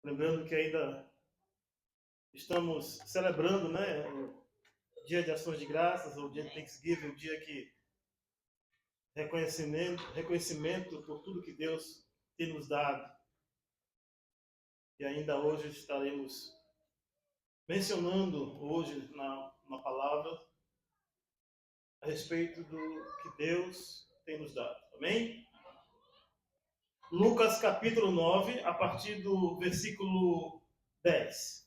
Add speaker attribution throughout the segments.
Speaker 1: Lembrando que ainda estamos celebrando, né, o Dia de Ações de Graças, ou o Dia de Thanksgiving, o dia que reconhecimento por tudo que Deus tem nos dado. E ainda hoje estaremos mencionando hoje na palavra a respeito do que Deus tem nos dado. Amém? Lucas capítulo 9, a partir do versículo 10.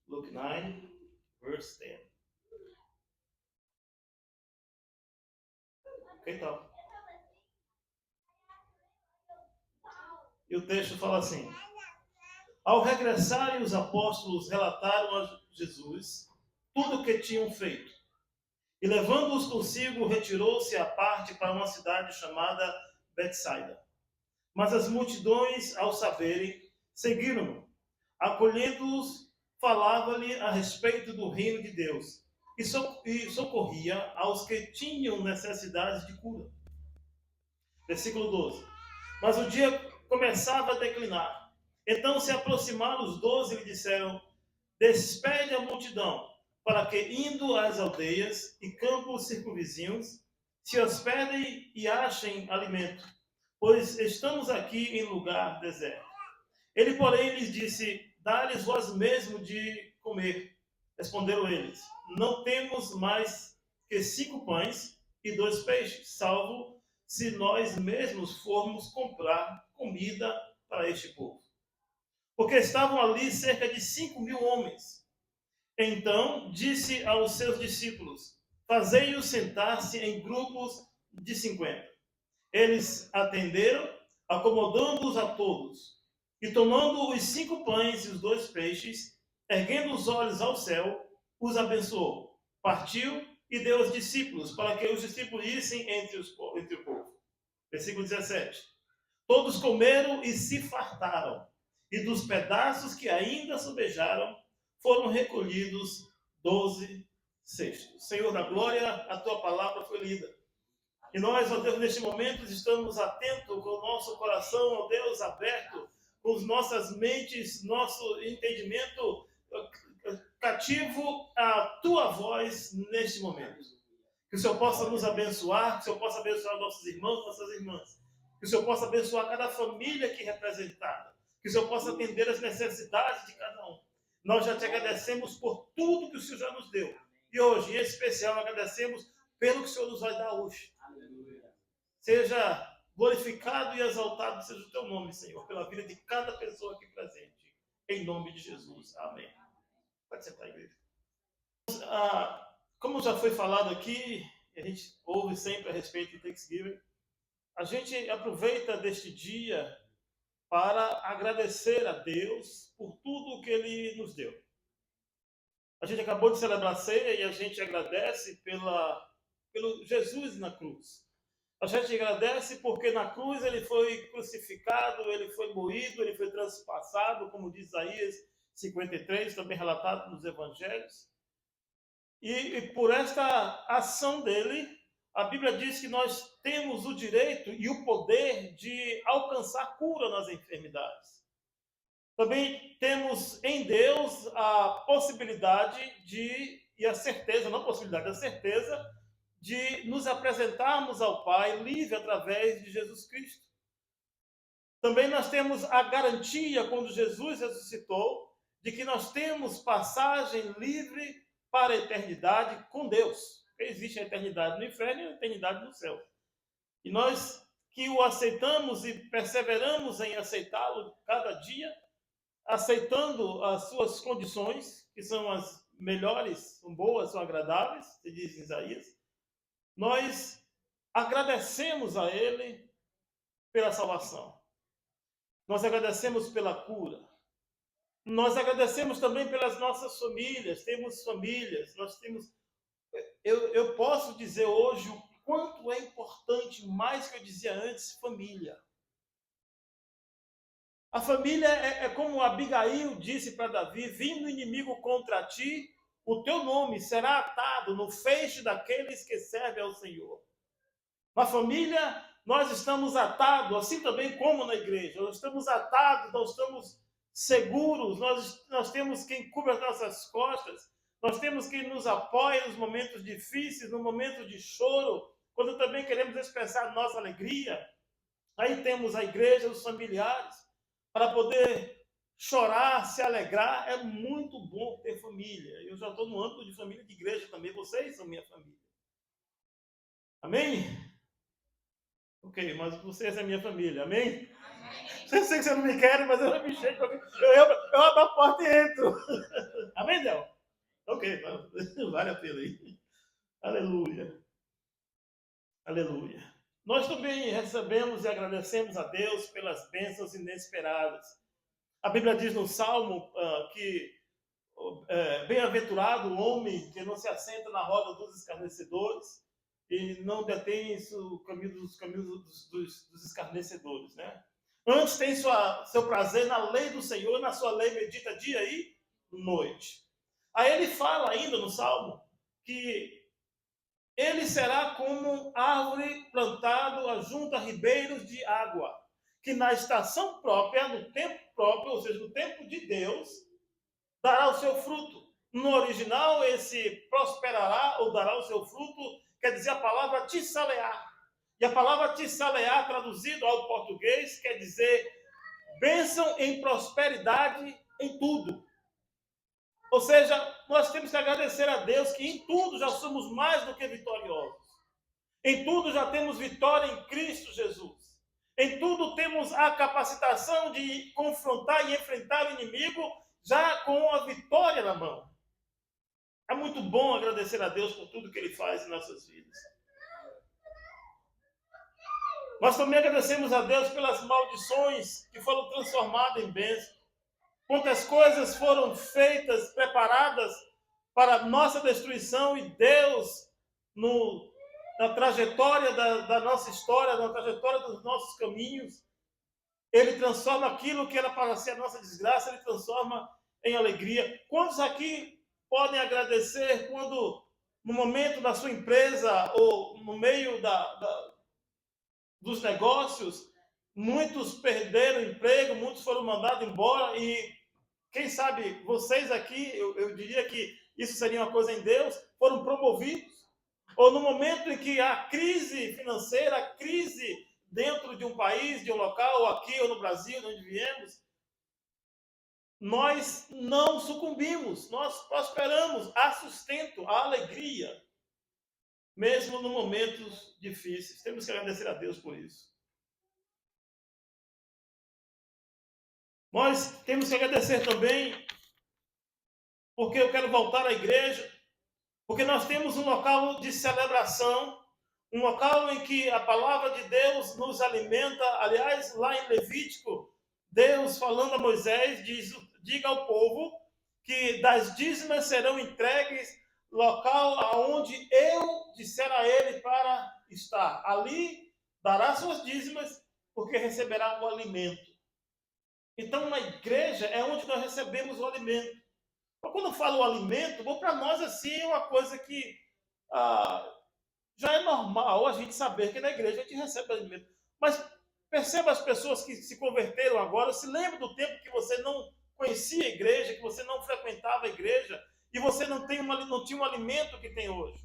Speaker 1: Luke 9, verse 10. Ok, então. E o texto fala assim: Ao regressarem, os apóstolos relataram a Jesus tudo o que tinham feito. E levando-os consigo, retirou-se à parte para uma cidade chamada Betsaida. Mas as multidões, ao saberem, seguiram-no. Acolhendo-os, falava-lhe a respeito do reino de Deus e socorria aos que tinham necessidades de cura. Versículo 12. Mas o dia começava a declinar. Então se aproximaram os 12 e lhe disseram: Despede a multidão, para que, indo às aldeias e campos circunvizinhos, se hospedem e achem alimento, pois estamos aqui em lugar deserto. Ele, porém, lhes disse: Dá-lhes vós mesmo de comer. Responderam eles: Não temos mais que 5 pães e 2 peixes, salvo se nós mesmos formos comprar comida para este povo. Porque estavam ali cerca de 5.000 homens. Então disse aos seus discípulos: Fazei-os sentar-se em grupos de 50. Eles atenderam, acomodando-os a todos. E tomando os 5 pães e os 2 peixes, erguendo os olhos ao céu, os abençoou. Partiu e deu aos discípulos, para que os discípulos issem entre o povo. Versículo 17. Todos comeram e se fartaram, e dos pedaços que ainda sobejaram, foram recolhidos 12 cestos. Senhor da glória, a tua palavra foi lida. E nós, ó Deus, neste momento estamos atentos com o nosso coração, ó Deus, aberto, com as nossas mentes, nosso entendimento cativo à tua voz neste momento. Que o Senhor possa nos abençoar, que o Senhor possa abençoar nossos irmãos, nossas irmãs. Que o Senhor possa abençoar cada família aqui representada. Que o Senhor possa atender as necessidades de cada um. Nós já te agradecemos por tudo que o Senhor já nos deu. E hoje, em especial, agradecemos pelo que o Senhor nos vai dar hoje. Seja glorificado e exaltado seja o teu nome, Senhor, pela vida de cada pessoa aqui presente. Em nome de Jesus. Amém. Pode sentar, igreja. Como já foi falado aqui, a gente ouve sempre a respeito do Thanksgiving, a gente aproveita deste dia para agradecer a Deus por tudo o que Ele nos deu. A gente acabou de celebrar a ceia e a gente agradece pelo Jesus na cruz. A gente agradece porque na cruz Ele foi crucificado, Ele foi moído, Ele foi transpassado, como diz Isaías 53, também relatado nos Evangelhos. E por esta ação dele, a Bíblia diz que nós temos o direito e o poder de alcançar cura nas enfermidades. Também temos em Deus a possibilidade e a certeza, não a possibilidade, a certeza de nos apresentarmos ao Pai livre através de Jesus Cristo. Também nós temos a garantia, quando Jesus ressuscitou, de que nós temos passagem livre para a eternidade com Deus. Existe a eternidade no inferno e a eternidade no céu. E nós que o aceitamos e perseveramos em aceitá-lo cada dia, aceitando as suas condições, que são as melhores, são boas, são agradáveis, se diz em Isaías, nós agradecemos a Ele pela salvação. Nós agradecemos pela cura. Nós agradecemos também pelas nossas famílias. Temos famílias, nós temos... Eu posso dizer hoje o quanto é importante, mais que eu dizia antes, família. A família é como Abigail disse para Davi: vindo o inimigo contra ti, o teu nome será atado no feixe daqueles que servem ao Senhor. A família nós estamos atados, assim também como na igreja. Nós estamos atados, nós estamos seguros, nós temos quem cubra as nossas costas, nós temos quem nos apoia nos momentos difíceis, no momento de choro, quando também queremos expressar nossa alegria. Aí temos a igreja, os familiares, para poder chorar, se alegrar. É muito bom ter família. Eu já estou no âmbito de família de igreja também, vocês são minha família. Amém? Ok, mas vocês é minha família, amém? Eu sei que você não me quer, mas eu não me chego. Eu abro a porta e entro. Amém, Del? Ok, vale a pena aí. Aleluia. Aleluia. Nós também recebemos e agradecemos a Deus pelas bênçãos inesperadas. A Bíblia diz no Salmo que bem-aventurado o homem que não se assenta na roda dos escarnecedores e não detém o caminho dos escarnecedores, né? Antes tem seu prazer na lei do Senhor, na sua lei medita dia e noite. Aí ele fala ainda no Salmo que ele será como árvore plantado junto a ribeiros de água, que na estação própria, no tempo próprio, ou seja, no tempo de Deus, dará o seu fruto. No original, esse prosperará ou dará o seu fruto, quer dizer a palavra tissalear. E a palavra tissalear, traduzido ao português, quer dizer bênção em prosperidade em tudo. Ou seja, nós temos que agradecer a Deus que em tudo já somos mais do que vitoriosos. Em tudo já temos vitória em Cristo Jesus. Em tudo temos a capacitação de confrontar e enfrentar o inimigo já com a vitória na mão. É muito bom agradecer a Deus por tudo que Ele faz em nossas vidas. Nós também agradecemos a Deus pelas maldições que foram transformadas em bênçãos. Quantas coisas foram feitas, preparadas para nossa destruição e Deus, na trajetória da nossa história, na trajetória dos nossos caminhos, Ele transforma aquilo que era para ser a nossa desgraça, Ele transforma em alegria. Quantos aqui podem agradecer quando, no momento da sua empresa ou no meio dos negócios, muitos perderam emprego, muitos foram mandados embora e, quem sabe, vocês aqui, eu diria que isso seria uma coisa em Deus, foram promovidos. Ou no momento em que a crise financeira, a crise dentro de um país, de um local, ou aqui ou no Brasil, de onde viemos, nós não sucumbimos, nós prosperamos, há sustento, há alegria, mesmo nos momentos difíceis. Temos que agradecer a Deus por isso. Nós temos que agradecer também, porque eu quero voltar à igreja, porque nós temos um local de celebração, um local em que a palavra de Deus nos alimenta. Aliás, lá em Levítico, Deus falando a Moisés, diga ao povo que das dízimas serão entregues local aonde eu disser a ele para estar. Ali dará suas dízimas, porque receberá o alimento. Então, na igreja é onde nós recebemos o alimento. Mas quando eu falo o alimento, para nós assim é uma coisa que já é normal a gente saber que na igreja a gente recebe alimento. Mas perceba as pessoas que se converteram agora, se lembra do tempo que você não conhecia a igreja, que você não frequentava a igreja e você não tinha um alimento que tem hoje.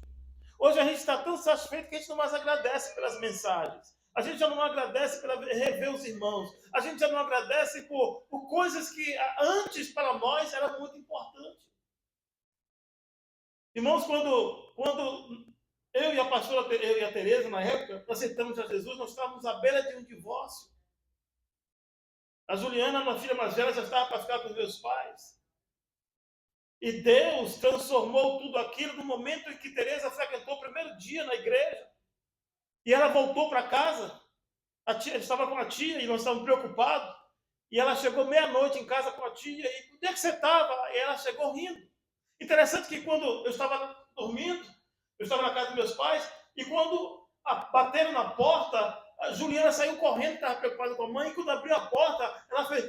Speaker 1: Hoje a gente está tão satisfeito que a gente não mais agradece pelas mensagens. A gente já não agradece por rever os irmãos. A gente já não agradece por coisas que antes para nós eram muito importantes. Irmãos, quando eu e a pastora, eu e a Tereza, na época, aceitamos a Jesus, nós estávamos à beira de um divórcio. A Juliana, minha filha mais velha, já estava para ficar com os meus pais. E Deus transformou tudo aquilo no momento em que Tereza frequentou o primeiro dia na igreja. E ela voltou para casa. A tia estava com a tia e nós estávamos preocupados. E ela chegou meia-noite em casa com a tia. E onde é que você estava? E ela chegou rindo. Interessante que quando eu estava dormindo, eu estava na casa dos meus pais, e quando bateram na porta, a Juliana saiu correndo, estava preocupada com a mãe, e quando abriu a porta, ela fez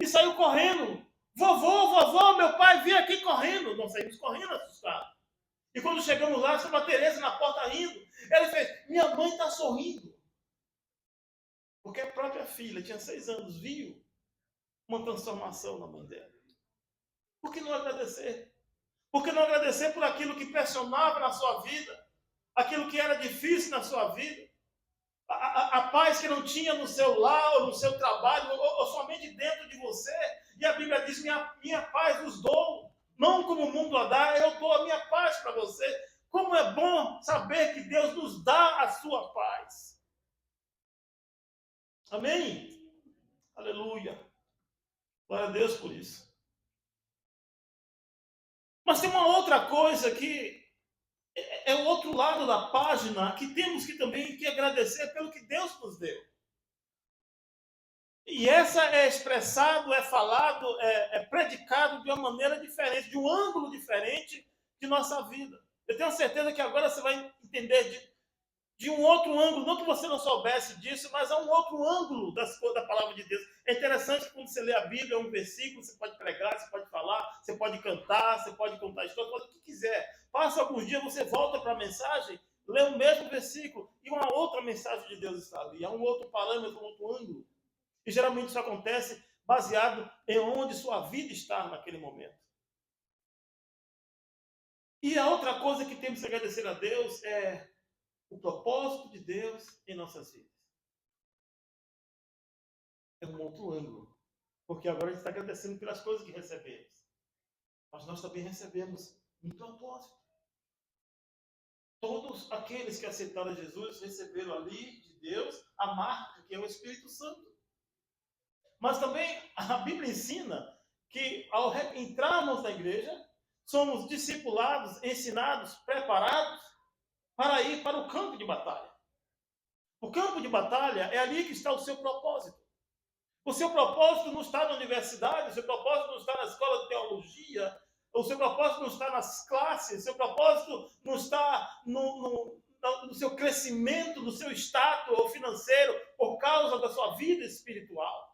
Speaker 1: e saiu correndo. Vovô, meu pai veio aqui correndo. Nós saímos correndo assustados. E quando chegamos lá, estava a Tereza na porta rindo. Ela fez, minha mãe está sorrindo. Porque a própria filha, tinha 6 anos, viu uma transformação na mãe dela. Por que não agradecer? Por que não agradecer por aquilo que pressionava na sua vida? Aquilo que era difícil na sua vida? A paz que não tinha no seu lar, ou no seu trabalho, ou somente dentro de você. E a Bíblia diz, minha paz vos dou. Não como o mundo a dá, eu dou a minha paz para você. Como é bom saber que Deus nos dá a sua paz. Amém? Aleluia. Glória a Deus por isso. Mas tem uma outra coisa que é o outro lado da página, que temos que também que agradecer pelo que Deus nos deu. E essa é expressado, é falado, é predicado de uma maneira diferente, de um ângulo diferente de nossa vida. Eu tenho certeza que agora você vai entender de um outro ângulo, não que você não soubesse disso, mas há um outro ângulo da palavra de Deus. É interessante que quando você lê a Bíblia, um versículo, você pode pregar, você pode falar, você pode cantar, você pode contar história, pode o que quiser. Passa alguns dias, você volta para a mensagem, lê o mesmo versículo e uma outra mensagem de Deus está ali. Há um outro parâmetro, um outro ângulo. E geralmente isso acontece baseado em onde sua vida está naquele momento. E a outra coisa que temos que agradecer a Deus é o propósito de Deus em nossas vidas. É um outro ângulo. Porque agora a gente está agradecendo pelas coisas que recebemos. Mas nós também recebemos um propósito. Todos aqueles que aceitaram Jesus receberam ali de Deus a marca, que é o Espírito Santo. Mas também a Bíblia ensina que ao entrarmos na igreja, somos discipulados, ensinados, preparados para ir para o campo de batalha. O campo de batalha é ali que está o seu propósito. O seu propósito não está na universidade, o seu propósito não está na escola de teologia, o seu propósito não está nas classes, o seu propósito não está no seu crescimento, no seu status financeiro, por causa da sua vida espiritual.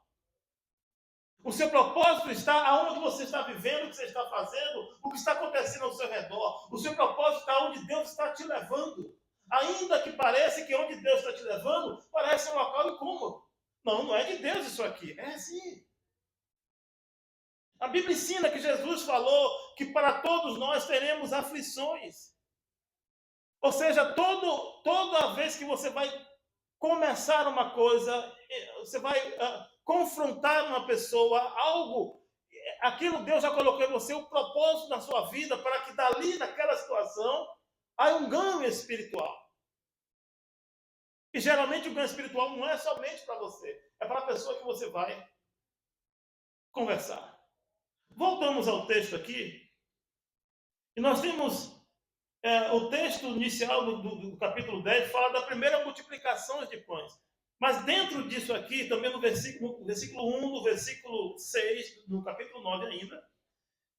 Speaker 1: O seu propósito está aonde você está vivendo, o que você está fazendo, o que está acontecendo ao seu redor. O seu propósito está onde Deus está te levando. Ainda que pareça que onde Deus está te levando, parece um local incômodo. Não é de Deus isso aqui. É assim. A Bíblia ensina que Jesus falou que para todos nós teremos aflições. Ou seja, toda vez que você vai começar uma coisa, você vai confrontar uma pessoa, algo, aquilo Deus já colocou em você, o propósito da sua vida, para que dali, naquela situação, há um ganho espiritual. E geralmente o ganho espiritual não é somente para você, é para a pessoa que você vai conversar. Voltamos ao texto aqui, e nós temos o texto inicial do capítulo 10, fala da primeira multiplicação de pães. Mas dentro disso aqui, também no versículo 1, no versículo 6, no capítulo 9 ainda,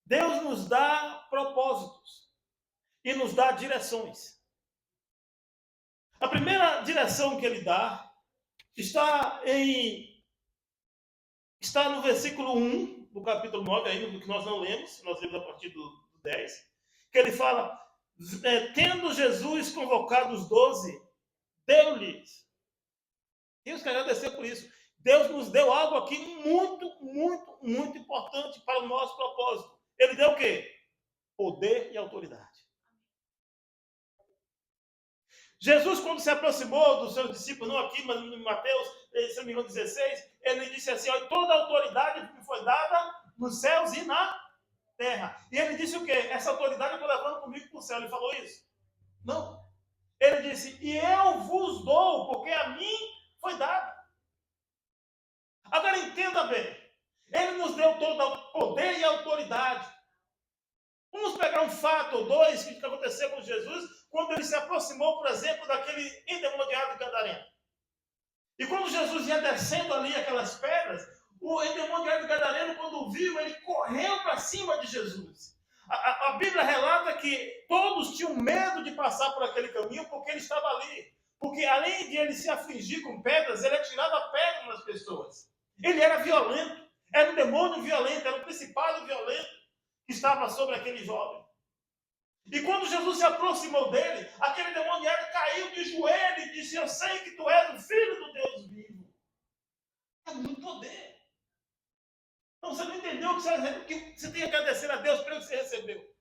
Speaker 1: Deus nos dá propósitos e nos dá direções. A primeira direção que ele dá está no versículo 1 do capítulo 9, ainda do que nós não lemos, nós lemos a partir do 10, que ele fala, tendo Jesus convocado os 12, deu-lhes. Temos que agradecer por isso. Deus nos deu algo aqui muito, muito, muito importante para o nosso propósito. Ele deu o quê? Poder e autoridade. Jesus, quando se aproximou dos seus discípulos, não aqui, mas em Mateus, se não me engano, 16, ele disse assim, toda a autoridade me foi dada nos céus e na terra. E ele disse o quê? Essa autoridade eu estou levando comigo para o céu. Ele falou isso? Não. Ele disse, e eu vos dou, porque a mim foi dado. Agora entenda bem, ele nos deu todo o poder e a autoridade. Vamos pegar um fato ou dois que aconteceu com Jesus, quando ele se aproximou, por exemplo, daquele endemoniado gadareno. E quando Jesus ia descendo ali aquelas pedras, o endemoniado gadareno, quando viu, ele correu para cima de Jesus. A Bíblia relata que todos tinham medo de passar por aquele caminho, porque ele estava ali. Porque além de ele se afligir com pedras, ele atirava pedras nas pessoas. Ele era violento, era um demônio violento, era um principado violento que estava sobre aquele jovem. E quando Jesus se aproximou dele, aquele demoniado caiu de joelho e disse, eu sei que tu és o Filho do Deus vivo. entendeu o que você tem que agradecer a Deus pelo que você recebeu.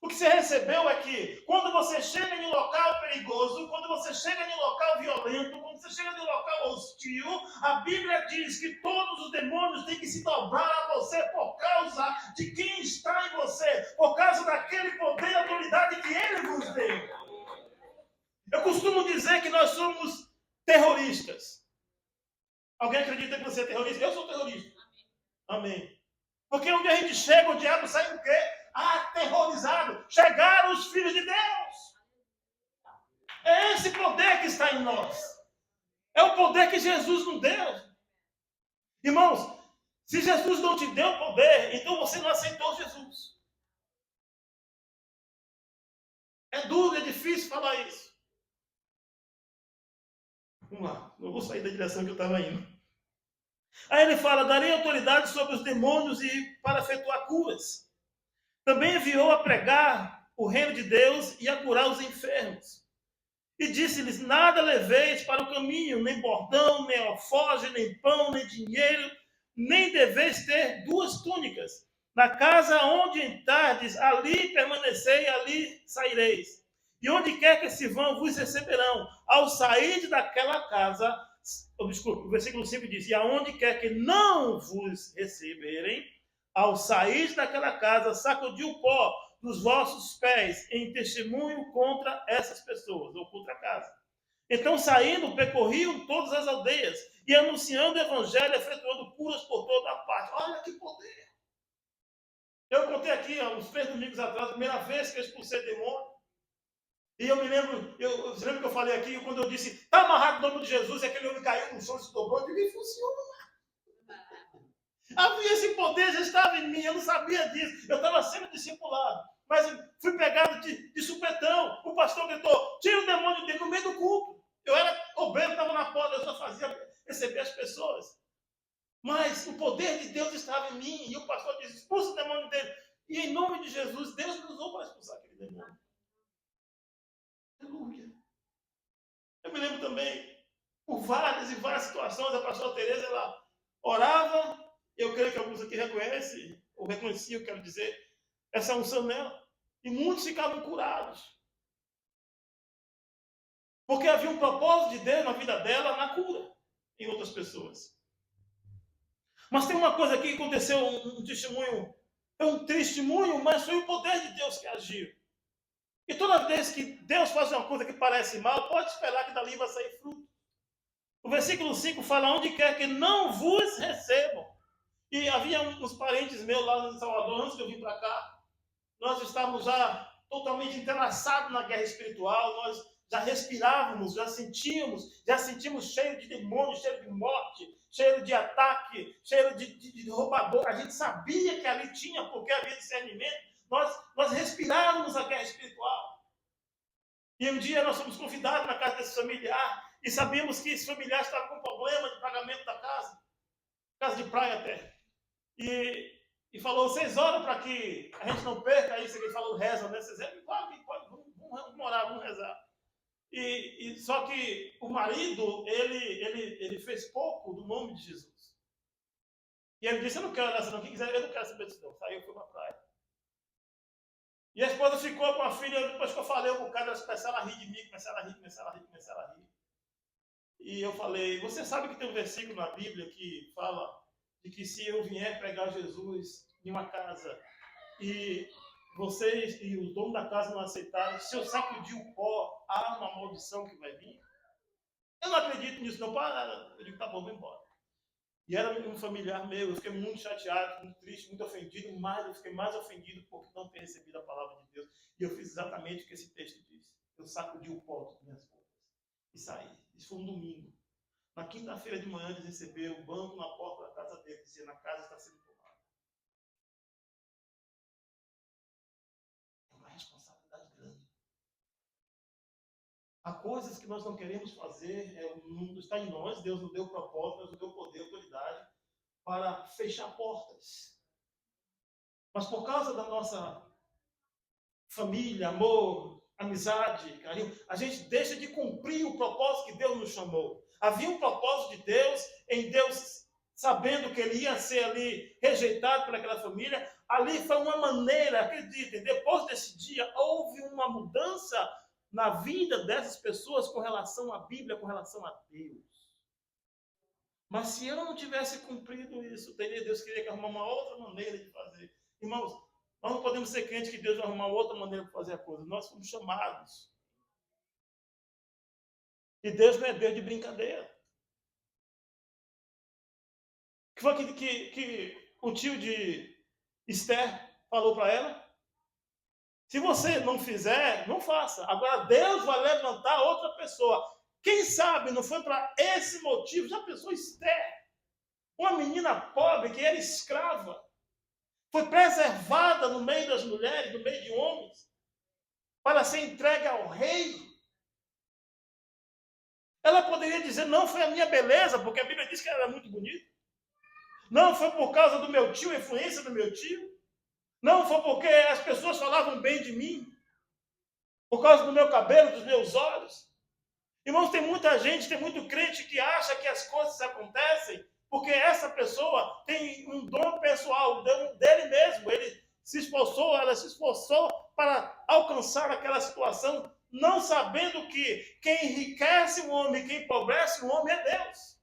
Speaker 1: O que você recebeu é que quando você chega em um local perigoso, quando você chega em um local violento, quando você chega em um local hostil, a Bíblia diz que todos os demônios têm que se dobrar a você por causa de quem está em você, por causa daquele poder e autoridade que Ele vos deu. Eu costumo dizer que nós somos terroristas. Alguém acredita que você é terrorista? Eu sou terrorista. Amém. Porque onde a gente chega, o diabo sai o quê? Aterrorizado. Chegaram os filhos de Deus. É esse poder que está em nós. É o poder que Jesus nos deu. Irmãos, se Jesus não te deu poder, então você não aceitou Jesus. É duro, é difícil falar isso. Vamos lá, não vou sair da direção que eu estava indo. Aí ele fala, darei autoridade sobre os demônios e para efetuar curas. Também enviou a pregar o reino de Deus e a curar os enfermos. E disse-lhes, nada leveis para o caminho, nem bordão, nem alforje, nem pão, nem dinheiro, nem deveis ter 2 túnicas. Na casa onde entrardes, ali permanecei, ali saireis. E onde quer que se vão, vos receberão. Ao sair daquela casa, desculpa, o versículo 5 diz, e aonde quer que não vos receberem, ao sair daquela casa, sacudiu o pó dos vossos pés em testemunho contra essas pessoas, ou contra a casa. Então, saindo, percorriam todas as aldeias e anunciando o evangelho, efetuando curas por toda a parte. Olha que poder! Eu contei aqui, há uns 3 domingos atrás, a primeira vez que eu expulsei demônio. E eu me lembro, você lembra que eu falei aqui, quando eu disse, está amarrado no nome de Jesus, e aquele homem caiu no chão, se dobrou, e funciona. Havia esse poder, já estava em mim, eu não sabia disso. Eu estava sendo discipulado. Mas fui pegado de supetão. O pastor gritou, tira o demônio dele no meio do culto. Eu era obeso, estava na porta, eu só fazia receber as pessoas. Mas o poder de Deus estava em mim. E o pastor disse, expulsa o demônio dele. E em nome de Jesus, Deus me usou para expulsar aquele demônio. Aleluia. Eu me lembro também, por várias e várias situações, a pastora Tereza, ela orava. Eu creio que alguns aqui reconhecem, ou reconheciam, quero dizer, essa unção nela. E muitos ficavam curados. Porque havia um propósito de Deus na vida dela, na cura, em outras pessoas. Mas tem uma coisa aqui que aconteceu, um testemunho, é um testemunho, mas foi o poder de Deus que agiu. E toda vez que Deus faz uma coisa que parece mal, pode esperar que dali vai sair fruto. O versículo 5 fala, onde quer que não vos recebam. E havia uns parentes meus lá em Salvador, antes de eu vir para cá. Nós estávamos já totalmente entrelaçados na guerra espiritual. Nós já respirávamos, já sentimos cheiro de demônio, cheiro de morte, cheiro de ataque, cheiro de roubador. A gente sabia que ali tinha, porque havia discernimento. Nós respirávamos a guerra espiritual. E um dia nós fomos convidados na casa desse familiar e sabíamos que esse familiar estava com problema de pagamento da casa de praia até. E falou, vocês oram para que a gente não perca isso, ele falou, reza, né? Vocês vamos orar, vamos rezar. E só que o marido, ele fez pouco do nome de Jesus. E ele disse, eu não quero orar, não, quem quiser, eu não quero saber disso não. Saiu, foi para a praia. E a esposa ficou com a filha, depois que eu falei um bocado, elas começaram a rir de mim, começaram a rir. E eu falei, você sabe que tem um versículo na Bíblia que fala de que se eu vier pregar Jesus em uma casa e vocês e os donos da casa não aceitaram, se eu sacudir o pó, há uma maldição que vai vir? Eu não acredito nisso, não. Eu digo, tá bom, vou embora. E era um familiar meu, eu fiquei muito chateado, muito triste, muito ofendido, mas eu fiquei mais ofendido por não ter recebido a palavra de Deus. E eu fiz exatamente o que esse texto diz. Eu sacudi o pó das minhas roupas e saí. Isso foi um domingo. Na quinta-feira de manhã, eles receberam o banco na porta da casa deles, dizendo, a casa está sendo tomada. É uma responsabilidade grande. Há coisas que nós não queremos fazer, não está em nós, Deus nos deu propósito, Deus nos deu poder, autoridade, para fechar portas. Mas por causa da nossa família, amor, amizade, carinho, a gente deixa de cumprir o propósito que Deus nos chamou. Havia um propósito de Deus em Deus sabendo que ele ia ser ali rejeitado por aquela família, ali foi uma maneira, acreditem, depois desse dia, houve uma mudança na vida dessas pessoas com relação à Bíblia, com relação a Deus. Mas se eu não tivesse cumprido isso, Deus queria que arrumar uma outra maneira de fazer. Irmãos, nós não podemos ser crentes que Deus vai arrumar outra maneira de fazer a coisa. Nós fomos chamados. E Deus não é Deus de brincadeira. Que foi que o tio de Esther falou para ela? Se você não fizer, não faça. Agora Deus vai levantar outra pessoa. Quem sabe não foi para esse motivo? Já pensou Esther? Uma menina pobre que era escrava. Foi preservada no meio das mulheres, no meio de homens, para ser entregue ao rei. Ela poderia dizer, não foi a minha beleza, porque a Bíblia diz que ela era muito bonita. Não foi por causa do meu tio, a influência do meu tio. Não foi porque as pessoas falavam bem de mim. Por causa do meu cabelo, dos meus olhos. Irmãos, tem muita gente, tem muito crente que acha que as coisas acontecem porque essa pessoa tem um dom pessoal dele mesmo. Ele se esforçou, ela se esforçou para alcançar aquela situação, não sabendo que quem enriquece o homem, quem empobrece o homem é Deus.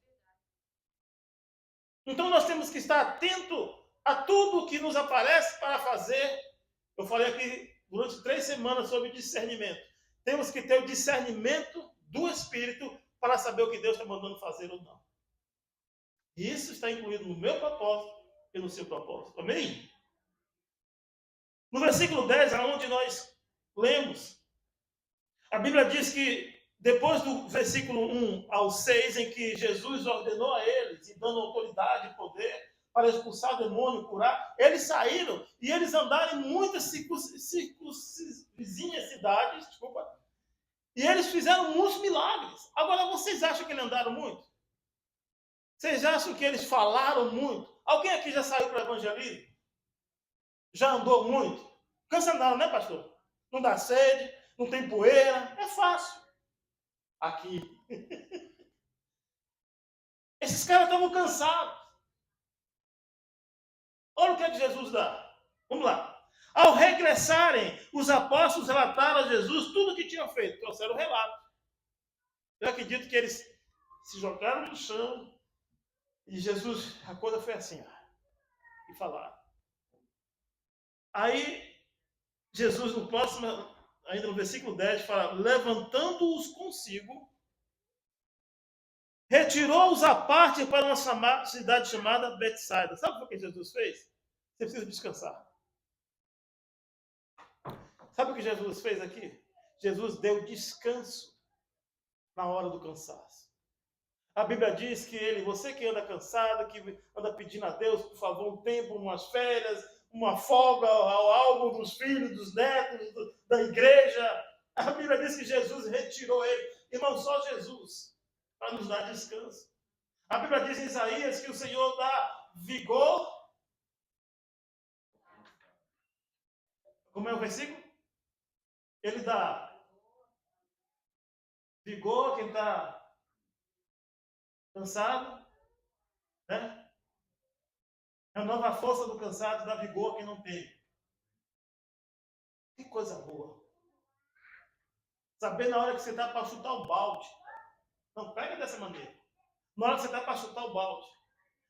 Speaker 1: Então nós temos que estar atento a tudo que nos aparece para fazer. Eu falei aqui durante 3 semanas sobre discernimento. Temos que ter o discernimento do Espírito para saber o que Deus está mandando fazer ou não. Isso está incluído no meu propósito e no seu propósito. Amém? No versículo 10, aonde nós lemos, a Bíblia diz que depois do versículo 1 ao 6, em que Jesus ordenou a eles, e dando autoridade e poder para expulsar o demônio, curar, eles saíram e eles andaram em muitas vizinhas cidades, e eles fizeram muitos milagres. Agora, vocês acham que eles andaram muito? Vocês acham que eles falaram muito? Alguém aqui já saiu para o evangelismo? Já andou muito? Cansa nada, né, pastor? Não dá sede, não tem poeira, é fácil. Aqui. Esses caras estavam cansados. Olha o que é que Jesus dá. Vamos lá. Ao regressarem, os apóstolos relataram a Jesus tudo o que tinham feito. Trouxeram o relato. Eu acredito que eles se jogaram no chão. E Jesus, a coisa foi assim. E falaram. Aí, Jesus, no próximo, ainda no versículo 10, fala, levantando-os consigo, retirou-os à parte para uma cidade chamada Betsaida. Sabe o que Jesus fez? Você precisa descansar. Sabe o que Jesus fez aqui? Jesus deu descanso na hora do cansaço. A Bíblia diz que ele, você que anda cansado, que anda pedindo a Deus, por favor, um tempo, umas férias, uma folga, algo dos filhos, dos netos, da igreja. A Bíblia diz que Jesus retirou ele. Irmão, só Jesus para nos dar descanso. A Bíblia diz em Isaías que o Senhor dá vigor. Como é o versículo? Ele dá vigor a quem está cansado, né? Renova a força do cansado, dá vigor a quem não tem. Que coisa boa. Saber na hora que você está para chutar o balde. Não, pega dessa maneira. Na hora que você está para chutar o balde.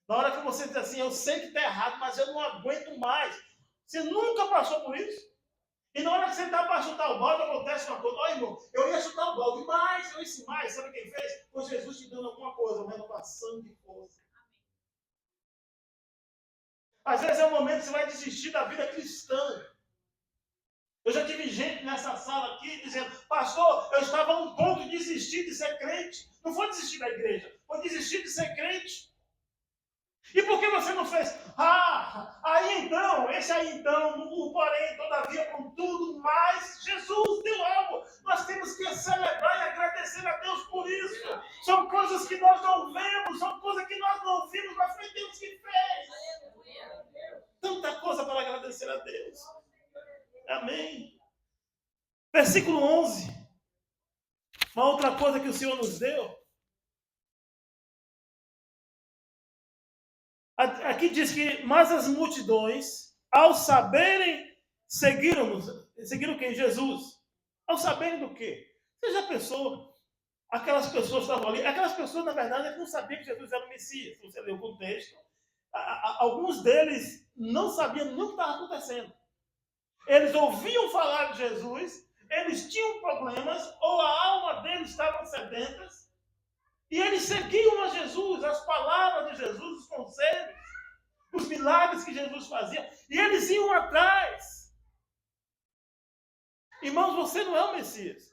Speaker 1: Na hora que você diz assim, eu sei que está errado, mas eu não aguento mais. Você nunca passou por isso? E na hora que você está para chutar o balde, acontece uma coisa. Olha, irmão, eu ia chutar o balde, mas eu disse mais. Sabe quem fez? Foi Jesus te dando alguma coisa, uma renovação de força. Às vezes é um momento que você vai desistir da vida cristã. Eu já tive gente nessa sala aqui dizendo, pastor, eu estava a um ponto de desistir de ser crente. Não foi desistir da igreja, foi desistir de ser crente. E por que você não fez? Esse aí então, o porém, todavia, contudo, mas Jesus deu algo. Nós temos que celebrar e agradecer a Deus por isso. São coisas que nós não vemos, são coisas que nós não vimos, mas foi Deus que fez. Tanta coisa para agradecer a Deus. Amém. Versículo 11. Uma outra coisa que o Senhor nos deu. Aqui diz que, mas as multidões, ao saberem, seguiram quem? Jesus. Ao saberem do quê? Você já pensou? Aquelas pessoas estavam ali, aquelas pessoas, na verdade, não sabiam que Jesus era o Messias. Se você ler o contexto, alguns deles não sabiam nem o que estava acontecendo. Eles ouviam falar de Jesus, eles tinham problemas, ou a alma deles estava sedentas, e eles seguiam a Jesus, as palavras de Jesus, os conselhos, os milagres que Jesus fazia, e eles iam atrás. Irmãos, você não é o Messias.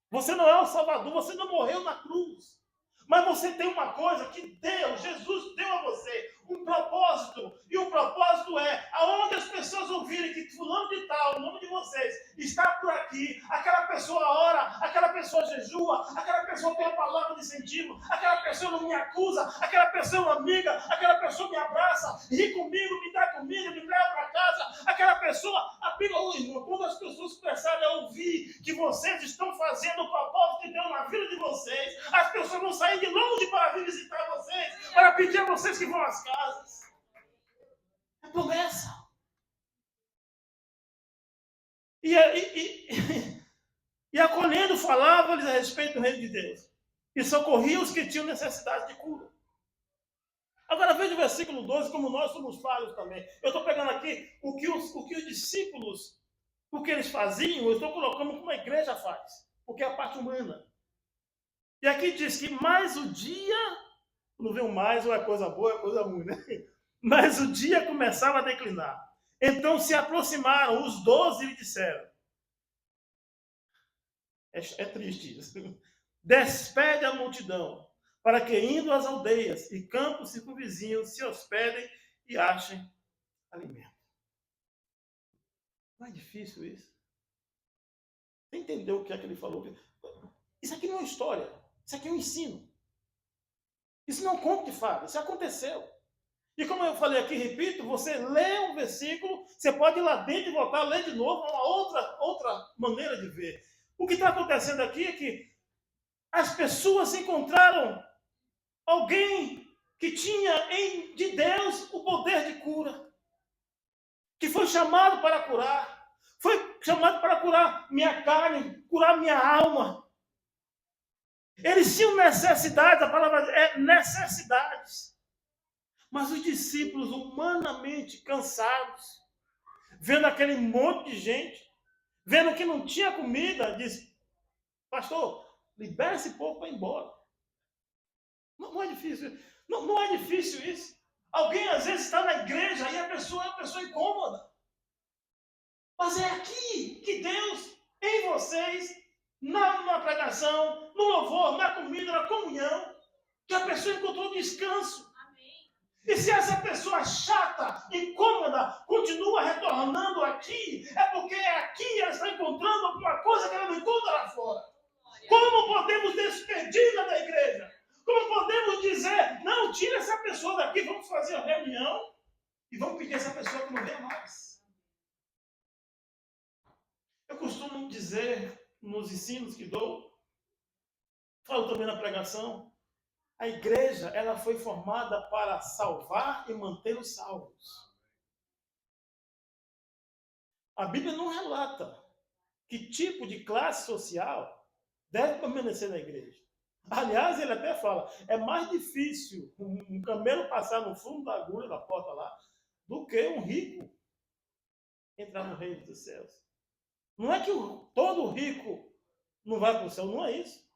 Speaker 1: Você não é o Salvador, você não morreu na cruz. Mas você tem uma coisa que Deus, Jesus deu a você, um propósito. E o propósito é, aonde as pessoas ouvirem que fulano de tal, o nome de vocês, está por aqui, aquela pessoa ora, aquela pessoa jejua, aquela pessoa tem a palavra de incentivo, aquela pessoa não me acusa, aquela pessoa é uma amiga, aquela pessoa me abraça, ri comigo, me dá comida, me leva para casa, aquela pessoa, irmão, quando as pessoas começarem a ouvir que vocês estão fazendo o propósito de Deus na vida de vocês, as pessoas vão sair de longe para vir visitar vocês, para pedir a vocês que vão às casas. É promessa. E acolhendo, falava-lhes a respeito do reino de Deus. E socorria os que tinham necessidade de cura. Agora veja o versículo 12, como nós somos falhos também. Eu estou pegando aqui o que os discípulos, o que eles faziam, eu estou colocando como a igreja faz, porque é a parte humana. E aqui diz que mais o dia, não vê um mais, ou é coisa boa, ou é coisa ruim, né? Mas o dia começava a declinar. Então se aproximaram os 12 e lhe disseram, é triste isso, despede a multidão, para que indo às aldeias e campos circunvizinhos se hospedem e achem alimento. Não é difícil isso? Você entendeu o que é que ele falou? Isso aqui não é história, isso aqui é um ensino. Isso não é um conto de fada, isso aconteceu. E como eu falei aqui, repito, você lê um versículo, você pode ir lá dentro e voltar a ler de novo, uma outra maneira de ver. O que está acontecendo aqui é que as pessoas encontraram alguém que tinha de Deus o poder de cura, que foi chamado para curar, foi chamado para curar minha carne, curar minha alma. Eles tinham necessidades, a palavra é necessidades. Mas os discípulos, humanamente cansados, vendo aquele monte de gente, vendo que não tinha comida, diz, pastor, libera esse povo para ir embora. Não é difícil. Não é difícil isso. Alguém às vezes está na igreja e a pessoa é uma pessoa incômoda. Mas é aqui que Deus, em vocês, na pregação, no louvor, na comida, na comunhão, que a pessoa encontrou descanso. E se essa pessoa chata, incômoda, continua retornando aqui, é porque aqui ela está encontrando alguma coisa que ela não encontra lá fora. Como podemos despedir-la da igreja? Como podemos dizer, não, tira essa pessoa daqui, vamos fazer uma reunião e vamos pedir essa pessoa que não venha mais. Eu costumo dizer nos ensinos que dou, falo também na pregação, a igreja, ela foi formada para salvar e manter os salvos. A Bíblia não relata que tipo de classe social deve permanecer na igreja. Aliás, ele até fala, é mais difícil um camelo passar no fundo da agulha da porta lá, do que um rico entrar no reino dos céus. Não é que todo rico não vai para o céu, não é isso.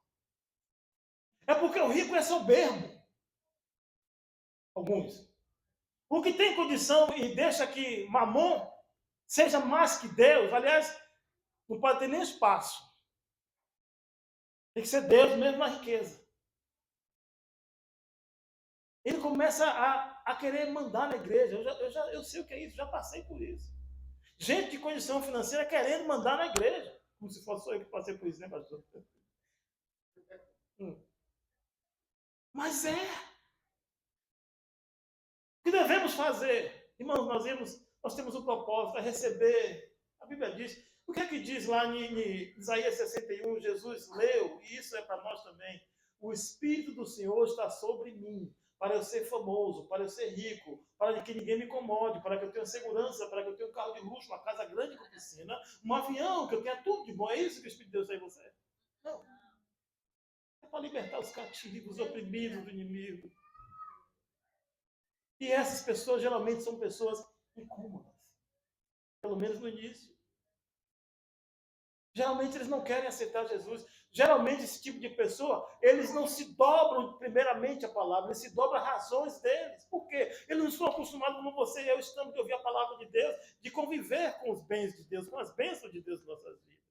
Speaker 1: É porque o rico é soberbo. Alguns. O que tem condição e deixa que Mamon seja mais que Deus, aliás, não pode ter nem espaço. Tem que ser Deus mesmo na riqueza. Ele começa a querer mandar na igreja. Eu sei o que é isso, já passei por isso. Gente de condição financeira querendo mandar na igreja. Como se fosse só eu que passei por isso, né, pastor? Mas é. O que devemos fazer? Irmãos, nós temos um propósito, é receber. A Bíblia diz, o que é que diz lá em Isaías 61? Jesus leu, e isso é para nós também. O Espírito do Senhor está sobre mim, para eu ser famoso, para eu ser rico, para que ninguém me incomode, para que eu tenha segurança, para que eu tenha um carro de luxo, uma casa grande com piscina, um avião, que eu tenha tudo de bom. É isso que o Espírito de Deus tem em você? Não. É para libertar os cativos, os oprimidos do inimigo. E essas pessoas geralmente são pessoas incômodas. Pelo menos no início. Geralmente eles não querem aceitar Jesus. Geralmente esse tipo de pessoa, eles não se dobram primeiramente a palavra, eles se dobram às razões deles. Por quê? Eles não estão acostumados como você e eu estamos de ouvir a palavra de Deus, de conviver com os bens de Deus, com as bênçãos de Deus em nossas vidas.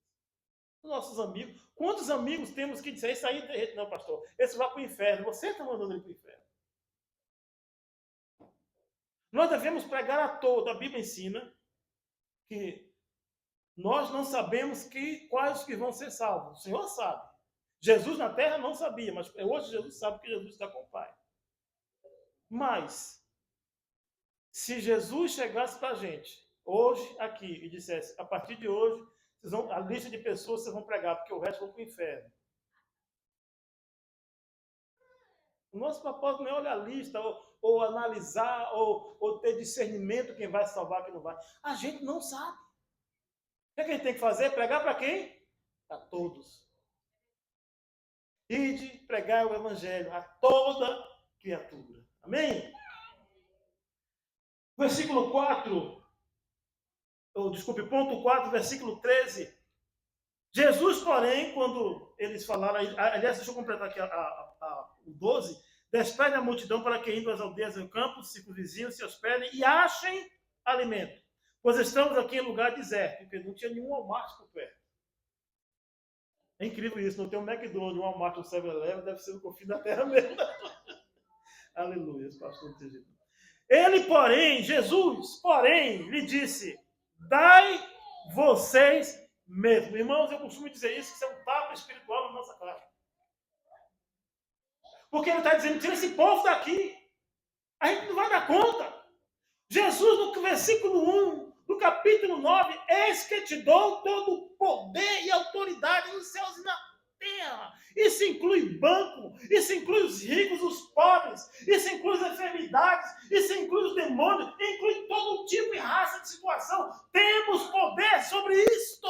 Speaker 1: Nossos amigos. Quantos amigos temos que dizer, isso aí, não, pastor, esse vai para o inferno, você está mandando ele para o inferno. Nós devemos pregar a toda, a Bíblia ensina que nós não sabemos quais que vão ser salvos. O Senhor sabe. Jesus na terra não sabia, mas hoje Jesus sabe que Jesus está com o Pai. Mas, se Jesus chegasse para a gente, hoje, aqui, e dissesse, a partir de hoje, a lista de pessoas vocês vão pregar, porque o resto vão para o inferno. O nosso propósito não é olhar a lista, ou analisar, ou ter discernimento quem vai salvar, quem não vai. A gente não sabe. O que a gente tem que fazer? Pregar para quem? Para todos. Ide pregar o evangelho a toda criatura. Amém? Versículo 4, ponto 4, versículo 13. Jesus, porém, quando eles falaram, aliás, deixa eu completar aqui o 12, despede a multidão para que indo às aldeias e campos, circunvizinhos, se hospedem e achem alimento. Pois estamos aqui em lugar deserto, porque não tinha nenhum Walmart por perto. É incrível isso, não tem um McDonald's, um Walmart, um 7-Eleven, deve ser o confim da terra mesmo. Aleluia, pastor não tem jeito. Ele, porém, Jesus, porém, lhe disse, dai vocês mesmo. Irmãos, eu costumo dizer isso, que isso é um tapa espiritual na nossa cara. Porque ele está dizendo, tira esse povo daqui. A gente não vai dar conta. Jesus, no versículo 1, do capítulo 9, eis que te dou todo o poder e autoridade nos céus e na terra. Isso inclui banco, isso inclui os ricos, os pobres, isso inclui as enfermidades, isso inclui os demônios, inclui todo tipo e raça de situação. Temos poder sobre isto.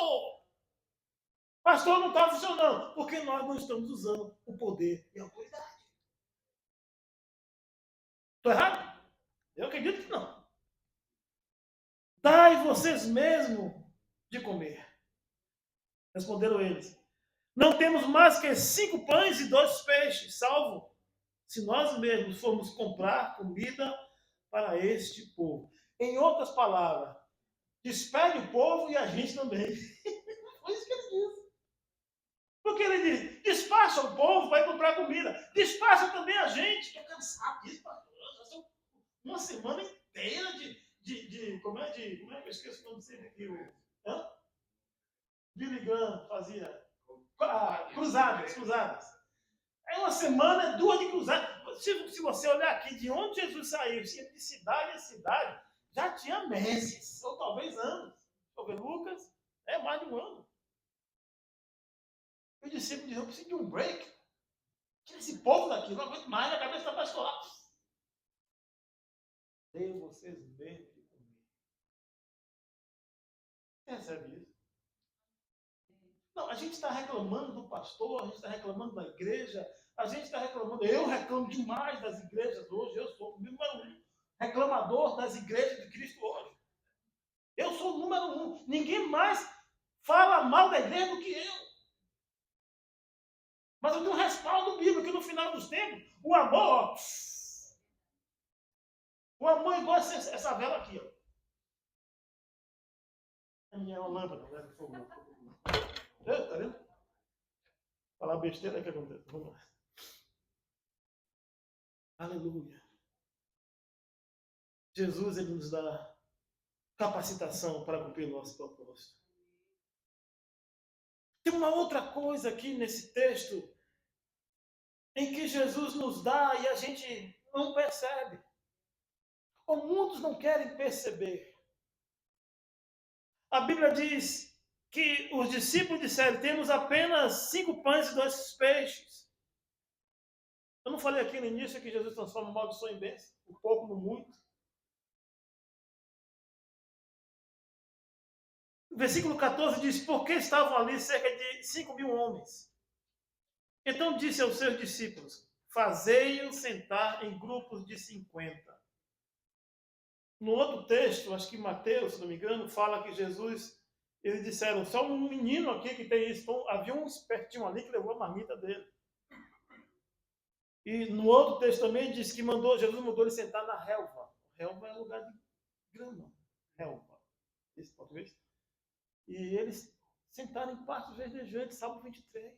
Speaker 1: Pastor, não está funcionando, porque nós não estamos usando o poder e a autoridade. Estou errado? Eu acredito que não. Dai vocês mesmo de comer. Responderam eles. Não temos mais que 5 pães e 2 peixes, salvo se nós mesmos formos comprar comida para este povo. Em outras palavras, despede o povo e a gente também. Foi isso que ele disse. Porque ele diz, despacha o povo, vai comprar comida. Despacha também a gente. Estou cansado disso, pastor. Já são uma semana inteira como é que eu esqueço o nome dele aqui? Billy Graham fazia cruzadas. É uma semana, 2 de cruzadas. Se você olhar aqui, de onde Jesus saiu, de cidade a cidade, já tinha meses, ou talvez anos. Sobre Lucas, é mais de um ano. O discípulo disse, eu preciso de um break. Tira esse povo daqui, não aguento mais, a cabeça está para estourar. Dê vocês mesmos de comer. Você recebe isso? Não, a gente está reclamando do pastor, a gente está reclamando da igreja, a gente está reclamando. Eu reclamo demais das igrejas hoje, eu sou o número 1 reclamador das igrejas de Cristo hoje. Eu sou o número 1. Ninguém mais fala mal da igreja do que eu. Mas eu tenho um respaldo bíblico que no final dos tempos, o amor, o amor é igual essa vela aqui, ó. A minha é uma lâmpada, né? Por favor. Tá vendo? Falar besteira é que acontece. Vamos lá. Aleluia. Jesus, ele nos dá capacitação para cumprir o nosso propósito. Tem uma outra coisa aqui nesse texto em que Jesus nos dá e a gente não percebe. Ou muitos não querem perceber. A Bíblia diz que os discípulos disseram, temos apenas 5 pães e 2 peixes. Eu não falei aqui no início que Jesus transforma o maldição em bênção, o pouco no muito. O versículo 14 diz, porque estavam ali cerca de 5.000 homens. Então disse aos seus discípulos, fazei-os sentar em grupos de 50. No outro texto, acho que Mateus, se não me engano, fala que Jesus, eles disseram, só um menino aqui que tem isso. Então, havia um espertinho ali que levou a marmita dele. E no outro texto também diz que Jesus mandou ele sentar na relva. Relva é lugar de grama. Relva. Esse português. E eles sentaram em pastos verdejantes, Salmo 23.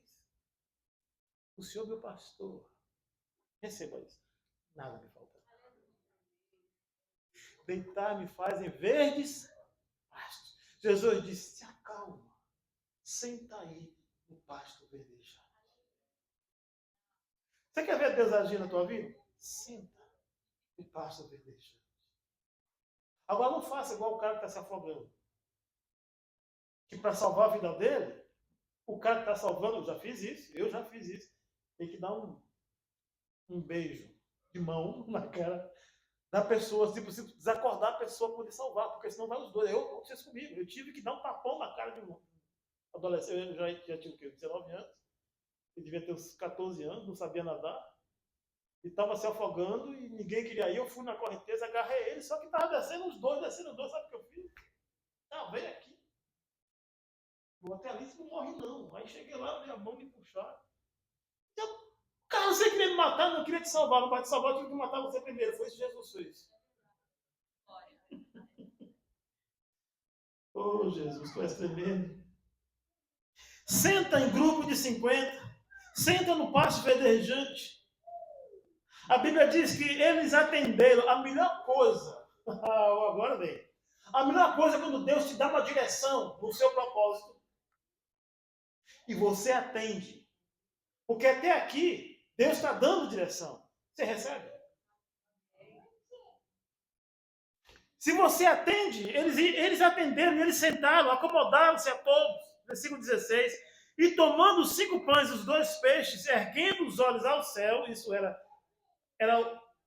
Speaker 1: O Senhor, meu pastor, receba isso. Nada me falta. Deitar me faz em verdes pastos. Jesus disse, se acalma. Senta aí no pasto verdejante. Você quer ver Deus agir na tua vida? Senta no pasto verdejante. Agora não faça igual o cara que está se afogando. Que para salvar a vida dele, o cara que está salvando, eu já fiz isso, tem que dar um beijo de mão na cara da pessoa, tipo, se desacordar a pessoa para poder salvar, porque senão vai os dois. Vocês comigo, eu tive que dar um tapão na cara de um adolescente, eu já tinha o quê? 19 anos, eu devia ter uns 14 anos, não sabia nadar, e estava se afogando e ninguém queria ir, eu fui na correnteza, agarrei ele, só que estava descendo os dois, sabe o que eu fiz? Ah, vem aqui. O até ali não morre não. Aí cheguei lá, minha mão me puxaram. Cara, você queria me matar, não queria te salvar, não pode te salvar, eu tive que matar você primeiro. Foi isso que Jesus fez. Oh, Jesus, tu és tremendo. Senta em grupo de 50, senta no pasto verdejante. A Bíblia diz que eles atenderam a melhor coisa. Agora vem. A melhor coisa é quando Deus te dá uma direção no seu propósito e você atende. Porque até aqui, Deus está dando direção. Você recebe? Se você atende, eles atenderam, eles sentaram, acomodaram-se a todos. Versículo 16. E tomando os 5 pães e os 2 peixes, erguendo os olhos ao céu, isso era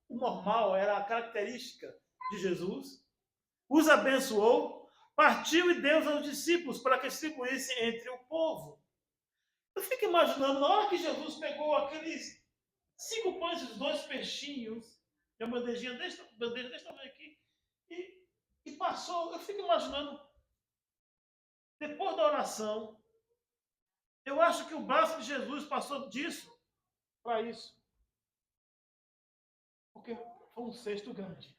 Speaker 1: o normal, era a característica de Jesus, os abençoou, partiu e deu aos discípulos para que distribuíssem entre o povo. Eu fico imaginando, na hora que Jesus pegou aqueles 5 pães e os 2 peixinhos, e a bandejinha desse tamanho aqui, e passou, eu fico imaginando, depois da oração, eu acho que o braço de Jesus passou disso para isso. Porque foi um cesto grande.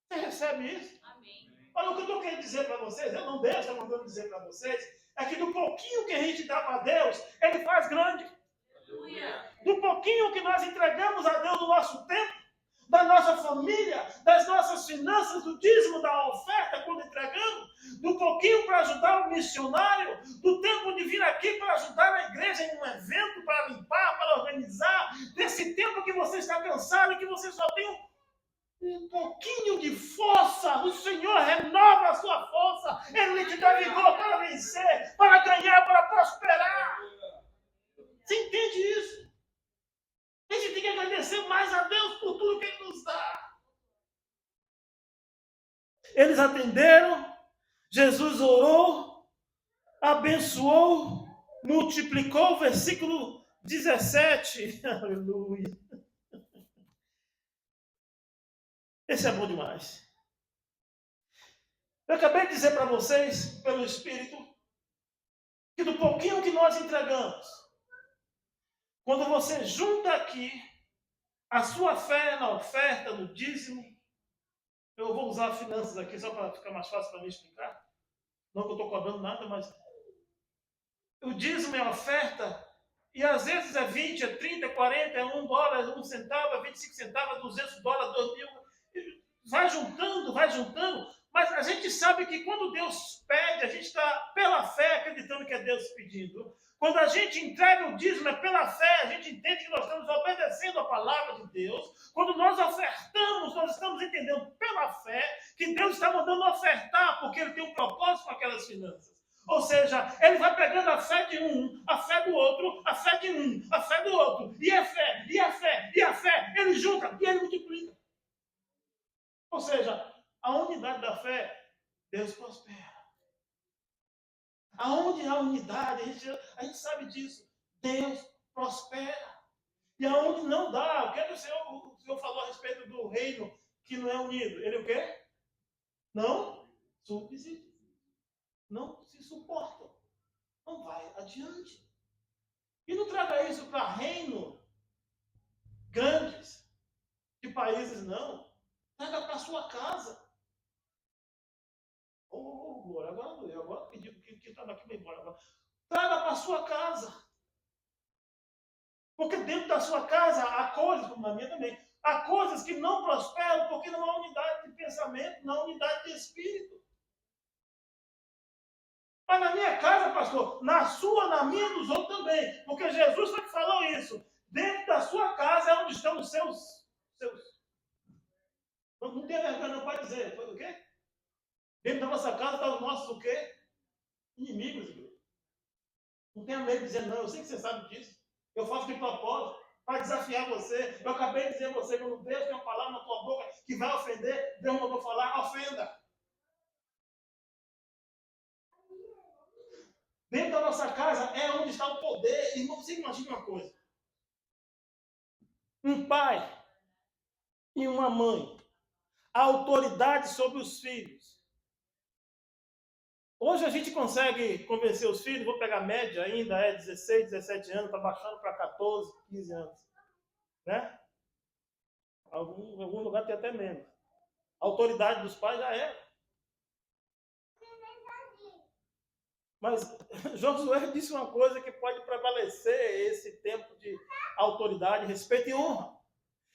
Speaker 1: Você recebe isso? Amém. Olha, o que eu estou querendo dizer para vocês, eu não Deus está mandando dizer para vocês, é que do pouquinho que a gente dá para Deus, Ele faz grande. Aleluia. Do pouquinho que nós entregamos a Deus do nosso tempo, da nossa família, das nossas finanças, do dízimo, da oferta, quando entregamos, do pouquinho para ajudar o missionário, do tempo de vir aqui para ajudar a igreja em um evento, para limpar, para organizar, desse tempo que você está cansado e que você só tem um pouquinho de força, o Senhor renova a sua força, Ele te dá vigor para vencer, para ganhar, para prosperar. Você entende isso? A gente tem que agradecer mais a Deus por tudo que Ele nos dá. Eles atenderam, Jesus orou, abençoou, multiplicou, versículo 17. Aleluia. Esse é bom demais. Eu acabei de dizer para vocês, pelo Espírito, que do pouquinho que nós entregamos, quando você junta aqui a sua fé na oferta, no dízimo, eu vou usar finanças aqui só para ficar mais fácil para mim explicar. Não que eu estou cobrando nada, mas o dízimo é a oferta, e às vezes é 20, é 30, é 40, é $1, 1 centavo, é 25 centavos, $200, 2.000. Vai juntando, mas a gente sabe que quando Deus pede, a gente está pela fé acreditando que é Deus pedindo. Quando a gente entrega o dízimo é pela fé, a gente entende que nós estamos obedecendo a palavra de Deus. Quando nós ofertamos, nós estamos entendendo pela fé que Deus está mandando ofertar, porque Ele tem um propósito com aquelas finanças. Ou seja, ele vai pegando a fé de um, a fé do outro, a fé de um, a fé do outro, e a fé, e a fé, e a fé, ele junta e ele multiplica. Ou seja, a unidade da fé, Deus prospera. Aonde há unidade, a gente sabe disso, Deus prospera. E aonde não dá, o que é que o Senhor falou a respeito do reino que não é unido? Ele o quê? Não subsiste. Não se suportam. Não vai adiante. E não traga isso para reino grandes de países, não. Traga para sua casa. Glória, agora doeu. Agora pediu que estava aqui, vai embora. Agora. Traga para sua casa. Porque dentro da sua casa há coisas, como na minha também, há coisas que não prosperam porque não há unidade de pensamento, não há unidade de espírito. Mas na minha casa, pastor, na sua, na minha, dos outros também. Porque Jesus foi que falou isso. Dentro da sua casa é onde estão os seus. Não tem vergonha, não pode dizer. Foi o quê? Dentro da nossa casa estão os nossos o quê? Inimigos, igreja. Não tenha medo de dizer não. Eu sei que você sabe disso. Eu faço de propósito para desafiar você. Eu acabei de dizer a você, quando Deus tem uma palavra na tua boca que vai ofender, Deus mandou falar, ofenda. Dentro da nossa casa é onde está o poder. Irmão, você imagina uma coisa. Um pai e uma mãe. A autoridade sobre os filhos. Hoje a gente consegue convencer os filhos, vou pegar a média ainda, 16, 17 anos, está baixando para 14, 15 anos. Né? Em algum lugar tem até menos. A autoridade dos pais já era. Mas Josué disse uma coisa que pode prevalecer esse tempo de autoridade, respeito e honra.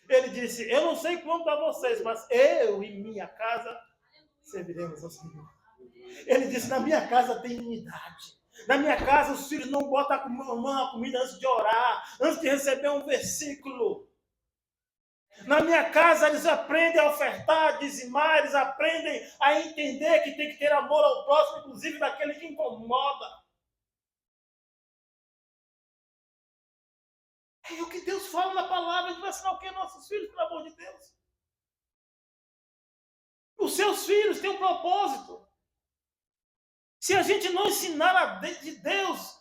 Speaker 1: Ele disse, eu não sei quanto a vocês, mas eu e minha casa serviremos ao Senhor. Ele disse, na minha casa tem unidade. Na minha casa os filhos não botam a mão na comida antes de orar, antes de receber um versículo. Na minha casa eles aprendem a ofertar, a dizimar, eles aprendem a entender que tem que ter amor ao próximo, inclusive daquele que incomoda. É o que Deus fala na palavra, a gente vai ensinar o que? Nossos filhos, pelo amor de Deus. Os seus filhos têm um propósito. Se a gente não ensinar de Deus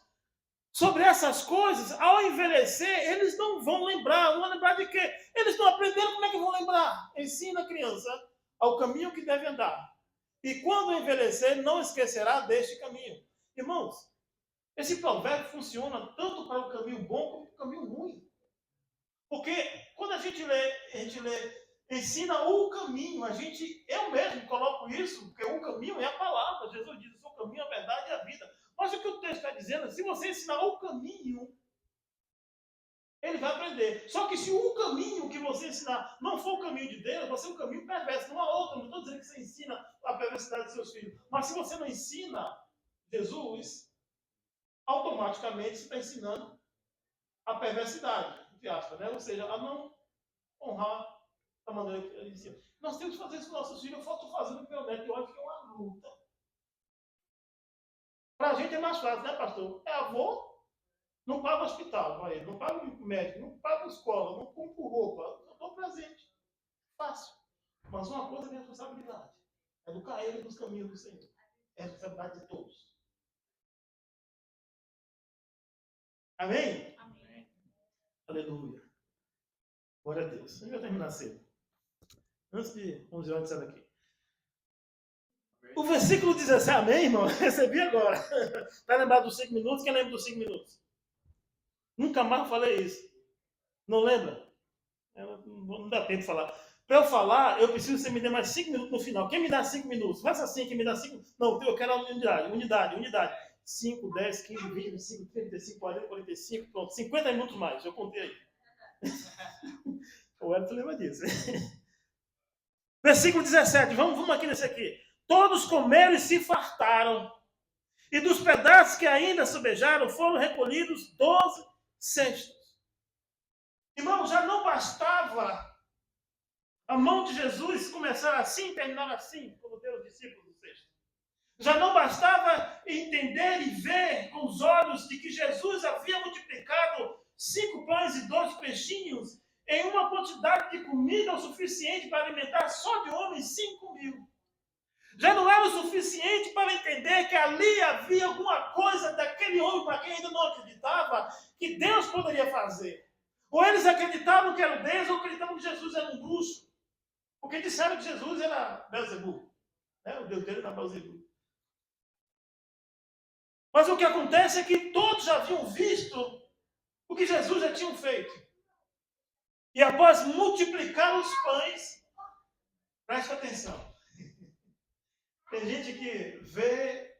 Speaker 1: sobre essas coisas, ao envelhecer, eles não vão lembrar. Vão lembrar de quê? Eles não aprenderam, como é que vão lembrar? Ensina a criança ao caminho que deve andar. E quando envelhecer, não esquecerá deste caminho. Irmãos, esse provérbio funciona tanto para o caminho bom como para o caminho ruim. Porque quando a gente lê, ensina o caminho. Eu mesmo coloco isso, porque o caminho é a palavra. Jesus diz, o caminho, a verdade e a vida. Mas o que o texto está dizendo, se você ensinar o caminho, ele vai aprender. Só que se o caminho que você ensinar não for o caminho de Deus, vai ser um caminho perverso. Não há outro. Não estou dizendo que você ensina a perversidade dos seus filhos. Mas se você não ensina Jesus, automaticamente você está ensinando a perversidade, entre aspas, né? Ou seja, a não honrar da maneira que ele ensina. Nós temos que fazer isso com nossos filhos. Eu estou fazendo com o meu neto e olha que é uma luta. Para a gente é mais fácil, né, pastor? É avô, não paga o hospital para ele, não paga o médico, não paga a escola, não compra roupa. Eu dou presente. Fácil. Mas uma coisa é responsabilidade. Educar ele nos caminhos do Senhor. É responsabilidade de todos. Amém? Amém. Aleluia. Glória a Deus. A gente vai terminar cedo. Antes de 11 horas de sair daqui. O versículo 17, amém, irmão? Recebi agora. Está lembrado dos 5 minutos? Quem lembra dos 5 minutos? Nunca mais falei isso. Não lembra? Não dá tempo de falar. Para eu falar, eu preciso que você me dê mais 5 minutos no final. Quem me dá 5 minutos? Faça assim, quem me dá 5. Não, eu quero a unidade. 5, 10, 15, 20, 25, 35, 40, 45, pronto. 50 minutos mais, eu contei aí. O Edson lembra disso. Versículo 17, vamos aqui nesse aqui. Todos comeram e se fartaram. E dos pedaços que ainda sobejaram, foram recolhidos 12 cestos. Irmão, já não bastava a mão de Jesus começar assim e terminar assim, como deu os discípulos do cesto. Já não bastava entender e ver com os olhos de que Jesus havia multiplicado 5 pães e 2 peixinhos em uma quantidade de comida o suficiente para alimentar só de homens 5.000. Já não era o suficiente para entender que ali havia alguma coisa daquele homem para quem ainda não acreditava que Deus poderia fazer. Ou eles acreditavam que era o Deus, ou acreditavam que Jesus era um bruxo. Porque disseram que Jesus era Beelzebub. O Deus dele era Beelzebub. Mas o que acontece é que todos já haviam visto o que Jesus já tinha feito. E após multiplicar os pães, preste atenção. Tem gente que vê,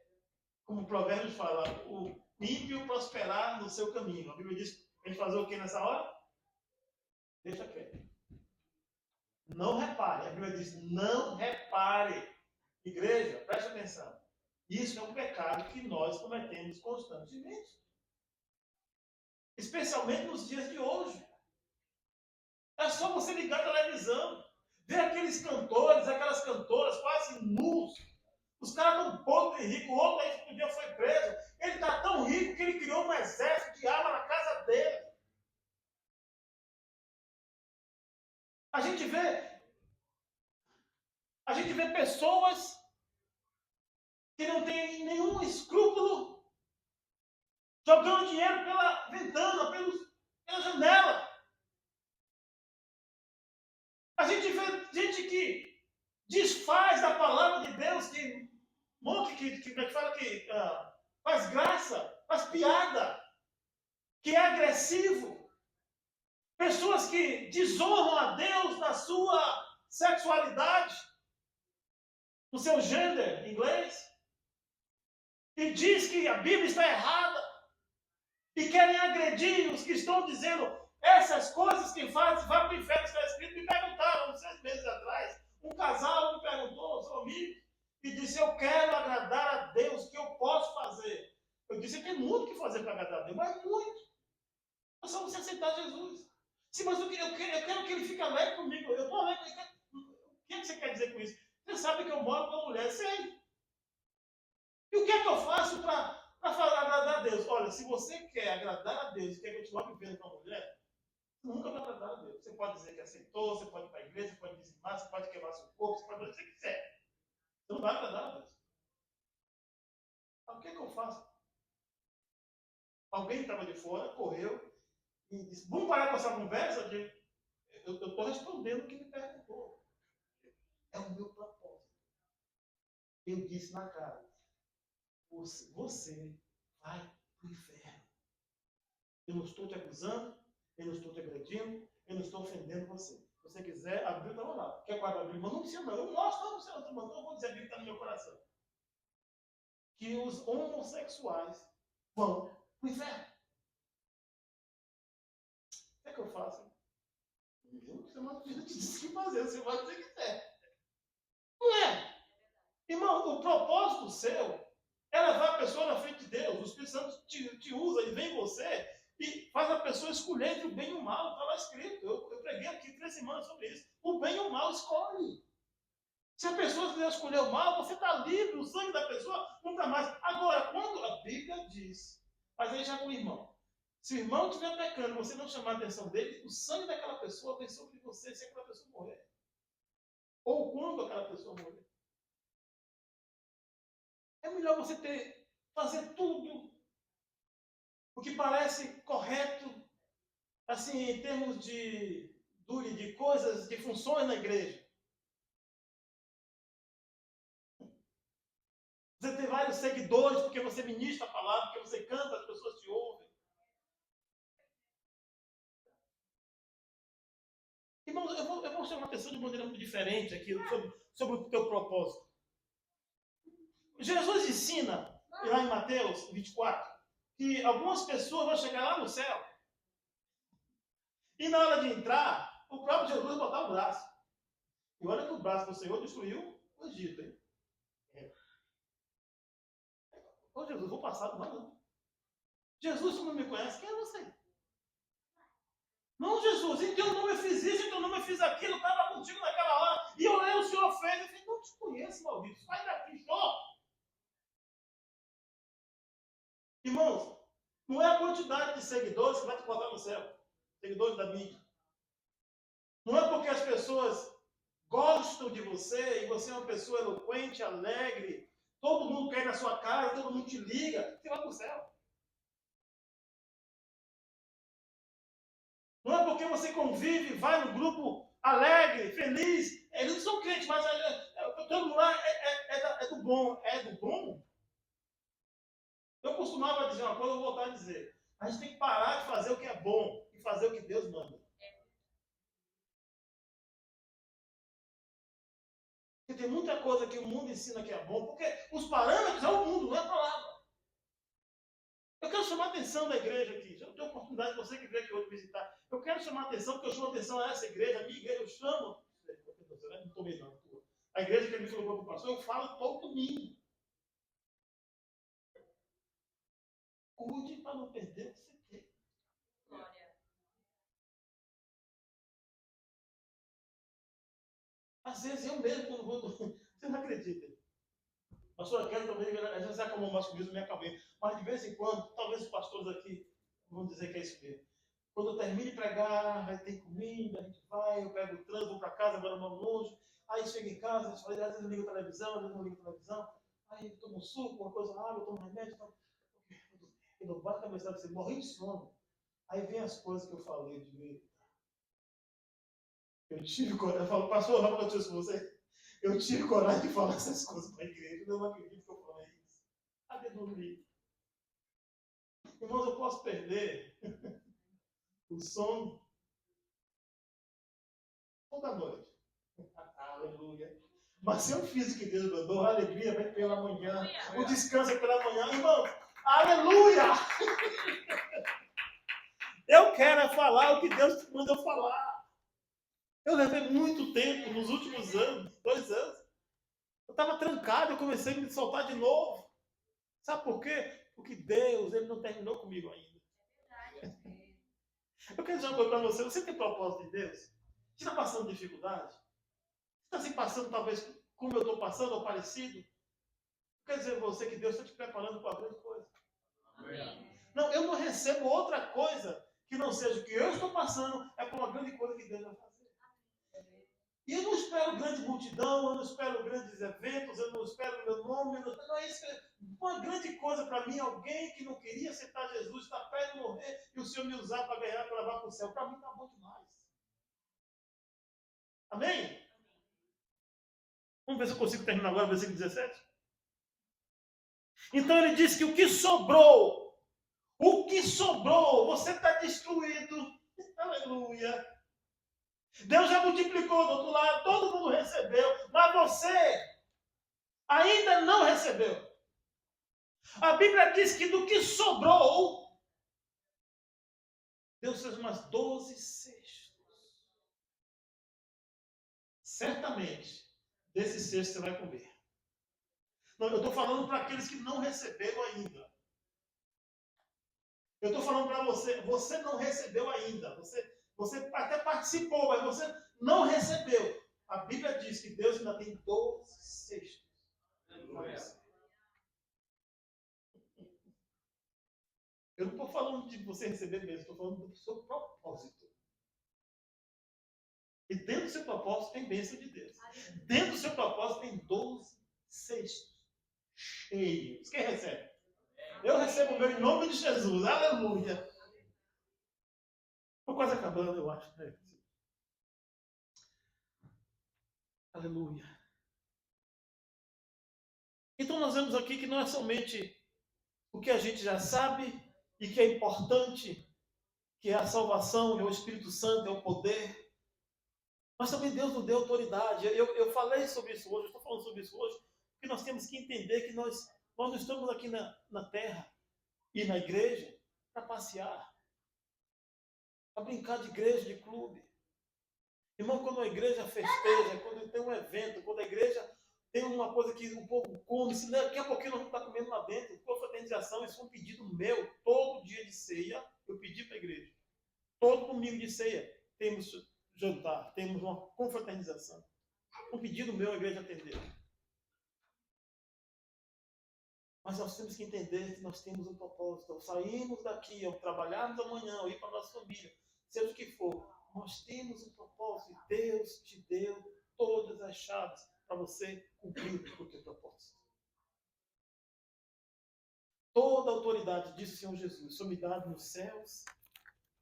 Speaker 1: como o Provérbios fala, o ímpio prosperar no seu caminho. A Bíblia diz a gente fazer o que nessa hora? Deixa quieto. Não repare. A Bíblia diz, não repare. Igreja, preste atenção. Isso é um pecado que nós cometemos constantemente. Especialmente nos dias de hoje. É só você ligar a televisão, ver aqueles cantores, aquelas cantoras quase nus. Os caras estão podres de rico. O outro aí que um dia foi preso. Ele está tão rico que ele criou um exército de arma na casa dele. A gente vê pessoas que não têm nenhum escrúpulo jogando dinheiro pela ventana, pela janela. A gente vê gente que desfaz a palavra de Deus, que faz graça, faz piada, que é agressivo. Pessoas que desonram a Deus na sua sexualidade, no seu gender em inglês, e diz que a Bíblia está errada, e querem agredir os que estão dizendo essas coisas que fazem, vai para o inferno, está escrito. Me perguntaram, 6 meses atrás, um casal me perguntou, seu amigo, e disse, eu quero agradar a Deus, o que eu posso fazer? Eu disse, tem muito o que fazer para agradar a Deus, mas muito. É só você aceitar Jesus. Sim, mas eu quero que ele fique alegre comigo. Eu estou alegre. O que você quer dizer com isso? Você sabe que eu moro com uma mulher, sei. E o que é que eu faço para agradar a Deus? Olha, se você quer agradar a Deus e quer continuar vivendo com a mulher, você nunca vai agradar a Deus. Você pode dizer que aceitou, você pode ir para a igreja, você pode dizimar, você pode queimar seu corpo, você pode fazer o que você quiser. Você não vai agradar a Deus. Então, o que é que eu faço? Alguém estava de fora, correu e disse, vamos parar com essa conversa? Eu estou respondendo o que me perguntou. É o meu propósito. Eu disse na cara, você vai para o inferno. Eu não estou te acusando, eu não estou te agredindo, eu não estou ofendendo você. Se você quiser, a Bíblia está lá. Quer guardar a Bíblia? Mas não precisa não. Eu mostro, não precisa não. Eu vou dizer a Bíblia está no meu coração. Que os homossexuais vão para o inferno. O que é que eu faço? Você não te disse que fazer, você vai dizer que quiser. Não é? Irmão, o propósito seu é levar a pessoa na frente de Deus. O Espírito Santo te usa, ele vem em você e faz a pessoa escolher entre o bem e o mal. Está lá escrito. Eu preguei aqui 3 semanas sobre isso. O bem e o mal escolhe. Se a pessoa quiser escolher o mal, você está livre. O sangue da pessoa nunca mais. Agora, quando a Bíblia diz, mas aí já com o irmão. Se o irmão estiver pecando, você não chamar a atenção dele, o sangue daquela pessoa vem sobre você se aquela pessoa morrer. Ou quando aquela pessoa morrer. É melhor você fazer tudo o que parece correto, assim, em termos de coisas, de funções na igreja. Você tem vários seguidores porque você ministra a palavra, porque você canta, as pessoas te ouvem. Irmão, eu vou chamar a pessoa de maneira muito diferente aqui sobre o teu propósito. Jesus ensina, lá em Mateus 24, que algumas pessoas vão chegar lá no céu e na hora de entrar, o próprio Jesus vai botar o braço. E olha que o braço do Senhor destruiu o Egito, hein? Ô Jesus, vou passar, não. Jesus, tu não me conhece, quem é você? Não, Jesus, em teu nome eu fiz isso, em teu nome eu fiz aquilo, eu estava contigo naquela hora, e eu olhei, o Senhor fez, eu falei, não te conheço, maldito, sai daqui, só. Irmãos, não é a quantidade de seguidores que vai te botar no céu. Seguidores da mídia. Não é porque as pessoas gostam de você e você é uma pessoa eloquente, alegre, todo mundo quer ir na sua casa, todo mundo te liga, você vai para o céu. Não é porque você convive, vai no grupo alegre, feliz. Eles não são crentes, mas todo mundo lá é do bom. É do bom? Eu costumava dizer uma coisa, eu vou voltar a dizer. A gente tem que parar de fazer o que é bom e fazer o que Deus manda. Porque tem muita coisa que o mundo ensina que é bom, porque os parâmetros é o mundo, não é a palavra. Eu quero chamar a atenção da igreja aqui. Eu tenho oportunidade de você que veio aqui hoje visitar. Eu quero chamar a atenção, porque eu chamo a atenção a essa igreja, a minha igreja, eu chamo. Não tomei não. A igreja que ele me colocou para o pastor, eu falo todo domingo. Cuide para não perder o que você tem. Glória. Às vezes eu mesmo, quando vou. Você não acredita. Pastor, eu quero também. Às vezes acalmou mais comigo, me acalmei. Mas de vez em quando, talvez os pastores aqui vão dizer que é isso mesmo. Quando eu termino de pregar, aí tem comida, a gente vai, eu pego o trânsito, vou para casa, agora eu moro longe. Aí chego em casa, às vezes eu ligo a televisão, às vezes eu não ligo a televisão. Aí eu tomo um suco, uma coisa, água, eu tomo remédio. Eu não bato a cabeça, você morre de sono. Aí vem as coisas que eu falei de medo. Eu tive coragem, eu falo, pastor, eu vou acontecer isso com você. Eu tive coragem de falar essas coisas para a igreja. Eu não acredito que eu falei isso. Cadê dormir? Irmãos, eu posso perder o sono toda noite. Aleluia. Mas se eu fiz o que Deus mandou, a alegria vem pela manhã. O descanso é pela manhã. Irmão, aleluia! Eu quero falar o que Deus mandou falar. Eu levei muito tempo nos últimos anos, 2 anos. Eu estava trancado, eu comecei a me soltar de novo. Sabe por quê? Porque Deus, Ele não terminou comigo ainda. Eu quero dizer uma coisa para você. Você tem propósito de Deus? Você está passando dificuldade? Você está se passando talvez como eu estou passando ou parecido? Eu quero dizer a você que Deus está te preparando para a grande coisa. Amém. Não, eu não recebo outra coisa que não seja o que eu estou passando, é por uma grande coisa que Deus vai fazer. E eu não espero grande multidão, eu não espero grandes eventos, eu não espero meu nome, não é isso. Uma grande coisa para mim, alguém que não queria aceitar Jesus, está perto de morrer, e o Senhor me usar para ganhar, para levar para o céu. Para mim está bom demais. Amém? Vamos ver se eu consigo terminar agora o versículo 17. Então ele disse que o que sobrou, você está destruído. Aleluia. Deus já multiplicou do outro lado, todo mundo recebeu, mas você ainda não recebeu. A Bíblia diz que do que sobrou, Deus fez umas 12 cestos. Certamente, desse cesto você vai comer. Não, eu estou falando para aqueles que não receberam ainda. Eu estou falando para você não recebeu ainda. Você até participou, mas você não recebeu. A Bíblia diz que Deus ainda tem 12 cestos. Eu não estou falando de você receber mesmo, estou falando do seu propósito. E dentro do seu propósito tem bênção de Deus. Dentro do seu propósito tem 12 cestos cheios. Quem recebe? Eu recebo o meu em nome de Jesus. Aleluia. Estou quase acabando, eu acho. Aleluia. Então nós vemos aqui que não é somente o que a gente já sabe e que é importante, que é a salvação, é o Espírito Santo, é o poder, mas também Deus nos deu autoridade. Eu falei sobre isso hoje, eu estou falando sobre isso hoje, porque nós temos que entender que nós não estamos aqui na terra e na igreja para passear, para brincar de igreja, de clube. Irmão, quando a igreja festeja, quando tem um evento, quando a igreja tem uma coisa que o povo come, se daqui a pouquinho nós vamos estar comendo lá dentro, confraternização, isso foi um pedido meu, todo dia de ceia, eu pedi para a igreja. Todo domingo de ceia temos jantar, temos uma confraternização. Um pedido meu, a igreja atendeu. Mas nós temos que entender que nós temos um propósito. Ao sairmos daqui, ao trabalharmos amanhã, ao ir para a nossa família, seja o que for, nós temos um propósito. E Deus te deu todas as chaves para você cumprir o teu propósito. Toda a autoridade, disse o Senhor Jesus, foi me dada nos céus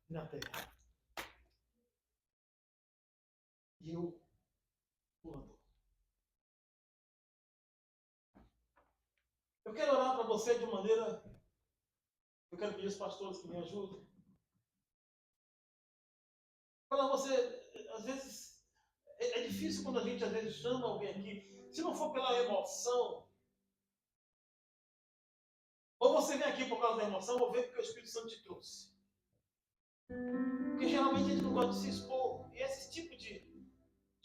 Speaker 1: e na terra. E eu o adoro. Eu quero orar para você de uma maneira. Eu quero pedir aos pastores que me ajudem. Para você, às vezes, é difícil quando a gente às vezes chama alguém aqui. Se não for pela emoção, ou você vem aqui por causa da emoção, ou vem porque o Espírito Santo te trouxe. Porque geralmente a gente não gosta de se expor. E esse tipo de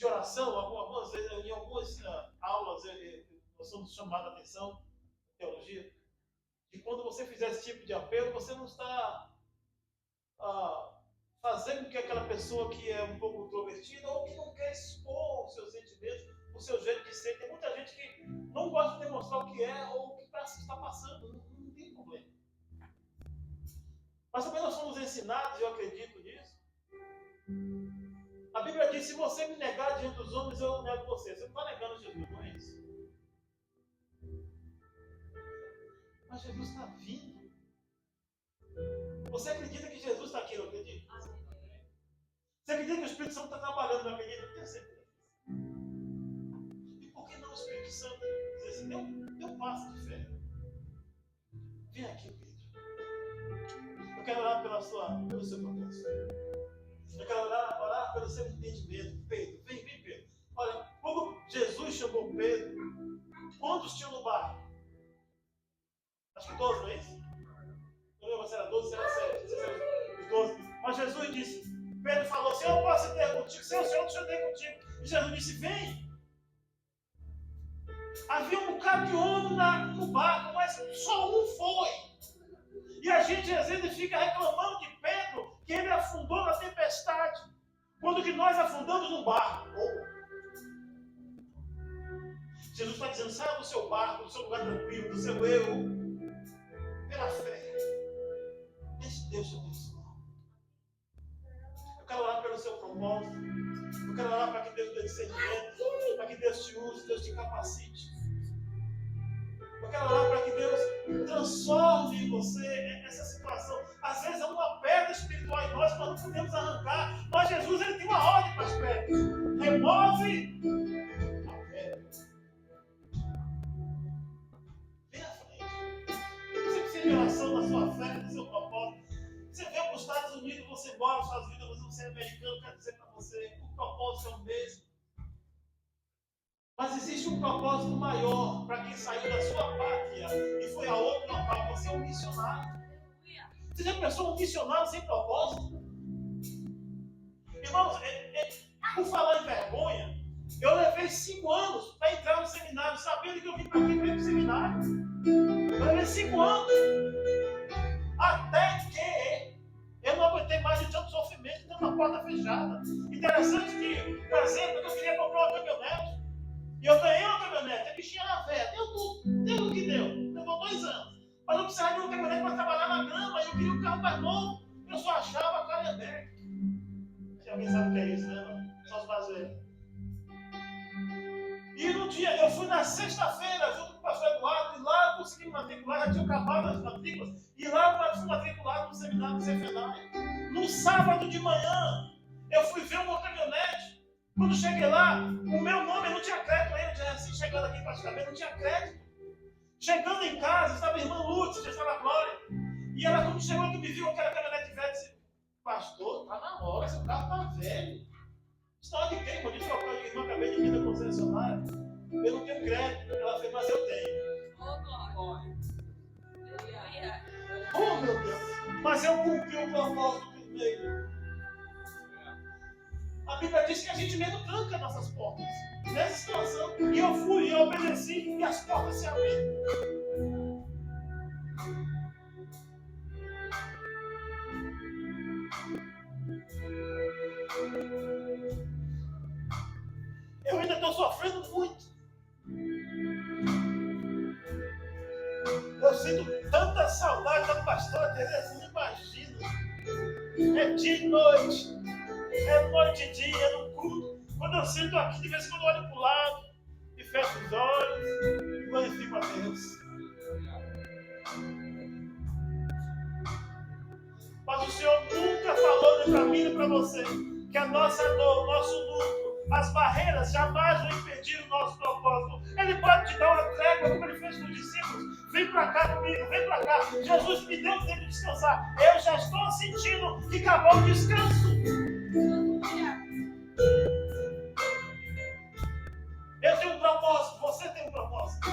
Speaker 1: oração, algumas vezes, em algumas aulas, nós somos chamados a atenção, teologia, de quando você fizer esse tipo de apelo, você não está fazendo com que aquela pessoa que é um pouco introvertida ou que não quer expor os seus sentimentos, o seu jeito de ser. Tem muita gente que não gosta de demonstrar o que é ou o que está passando. Não tem problema. Mas também nós somos ensinados, e eu acredito nisso. A Bíblia diz: se você me negar diante dos homens, eu nego você. Você não está negando Jesus, não é isso? Mas Jesus está vindo. Você acredita que Jesus está aqui? Não acredita? Você acredita que o Espírito Santo está trabalhando? Não acredita? Eu tenho certeza. E por que não o Espírito Santo dizer assim: dê um passo de fé? Vem aqui, Pedro. Eu quero orar pelo seu propósito. Eu quero orar pelo seu entendimento. Pedro, vem, Pedro. Olha, quando Jesus chamou Pedro, quantos tinham no barco? Acho que 12, não é isso? Não lembro se era 12, se era 7. Se era os 12. Mas Jesus disse, Pedro falou assim: eu posso ter contigo? Senhor, deixa eu ter contigo. E Jesus disse: vem. Havia um bocado de homem no barco, mas só um foi. E a gente às vezes fica reclamando de Pedro, que ele afundou na tempestade, quando que nós afundamos no barco. Jesus está dizendo: saia do seu barco, do seu lugar tranquilo, do seu eu, pela fé. Deixe Deus te abençoar. Eu quero orar pelo seu propósito. Eu quero orar para que Deus te dê discernimento, para que Deus te use, Deus te capacite. Eu quero orar para que Deus transforme em você essa situação. Às vezes é uma pedra espiritual em nós, nós não podemos arrancar. Mas Jesus, ele tem uma ordem para as pedras: remove a pedra. Vem à frente. Você precisa de oração na sua fé, no seu propósito. Você veio para os Estados Unidos, você mora nas suas vidas, você é americano, quero dizer para você, o propósito é o mesmo. Mas existe um propósito maior para quem saiu da sua pátria e foi a outro local. Você é um missionário. Você já pensou um missionário sem propósito? Irmãos, por falar em vergonha, eu levei 5 anos para entrar no seminário, sabendo que eu vim para aqui para ir para o seminário. Eu levei 5 anos. Até que eu não aguentei mais de tanto sofrimento, tanta porta fechada. Interessante que, por exemplo, eu queria comprar uma caminhonete. E eu ganhei uma caminhonete, a bichinha era velha, deu tudo, deu o que deu, levou 2 anos. Mas eu precisava de uma caminhonete para trabalhar na grama, e eu queria um carro mais novo, eu só achava a Calhambeck. Alguém sabe o que é isso, né, mano? Só os mais velhos. E no dia, eu fui na sexta-feira, junto com o pastor Eduardo, e lá eu consegui matricular, já tinha acabado as matrículas, e lá eu fui matriculado no seminário do Cefenai. No sábado de manhã, eu fui ver uma caminhonete. Quando cheguei lá, o meu nome não tinha crédito ainda, já assim, chegando aqui praticamente, não tinha crédito. Chegando em casa, estava a irmã Lúcia, já estava na glória. E ela, quando chegou aqui, me viu aquela caminhonete velha, disse: pastor, tá na hora, seu carro tá velho. História de quem? Quando eu trocar, eu disse: não, acabei de vir da concessionária, eu não tenho crédito. Ela fez: mas eu tenho. Oh, meu Deus! Mas eu cumpri o propósito primeiro. A Bíblia diz que a gente mesmo tranca nossas portas. Nessa situação. E eu fui, eu obedeci, e as portas se abriram. Eu ainda estou sofrendo muito. sinto tanta saudade da pastora Tereza, não imagina. É dia e noite. É noite e dia, no culto. Quando eu sinto aqui, de vez em quando eu olho para o lado e fecho os olhos e glorifico a Deus. Mas o Senhor nunca falou nem para mim nem para você que a nossa dor, o nosso luto, as barreiras jamais vão impedir o nosso propósito. Ele pode te dar uma trégua, como ele fez com os discípulos. Vem para cá comigo, vem para cá. Jesus me deu tempo de descansar. Eu já estou sentindo que acabou o descanso. Eu tenho um propósito, você tem um propósito.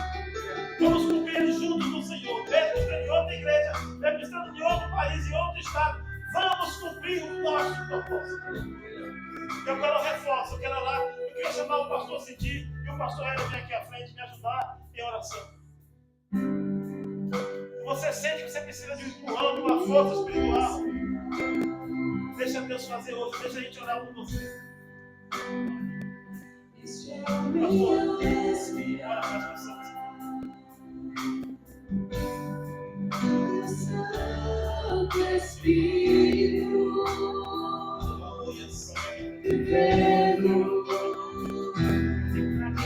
Speaker 1: Vamos cumprir juntos no Senhor. Mesmo estando em outra igreja, mesmo estando em outro país, em outro estado, vamos cumprir o nosso propósito. Eu quero reforço, eu quero orar, eu quero chamar o pastor Cidi e o pastor Hélio vir aqui à frente me ajudar em oração. Você sente que você precisa de um empurrão, de uma força espiritual. Deixa Deus fazer hoje, deixa a gente orar por você. Pastor, ora para as pessoas.
Speaker 2: Santo Espírito, vivendo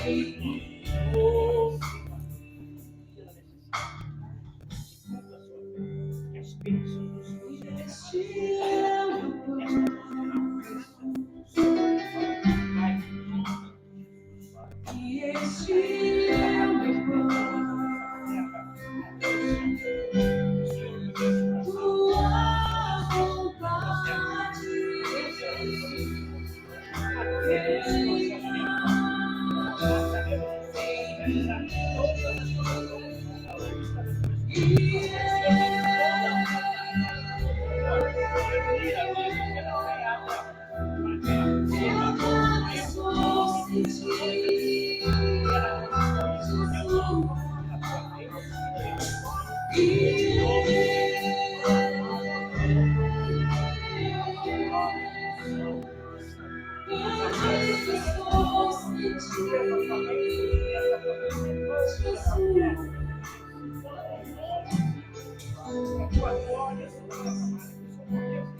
Speaker 2: em mim. Este é o e este é o meu pão. Tua vontade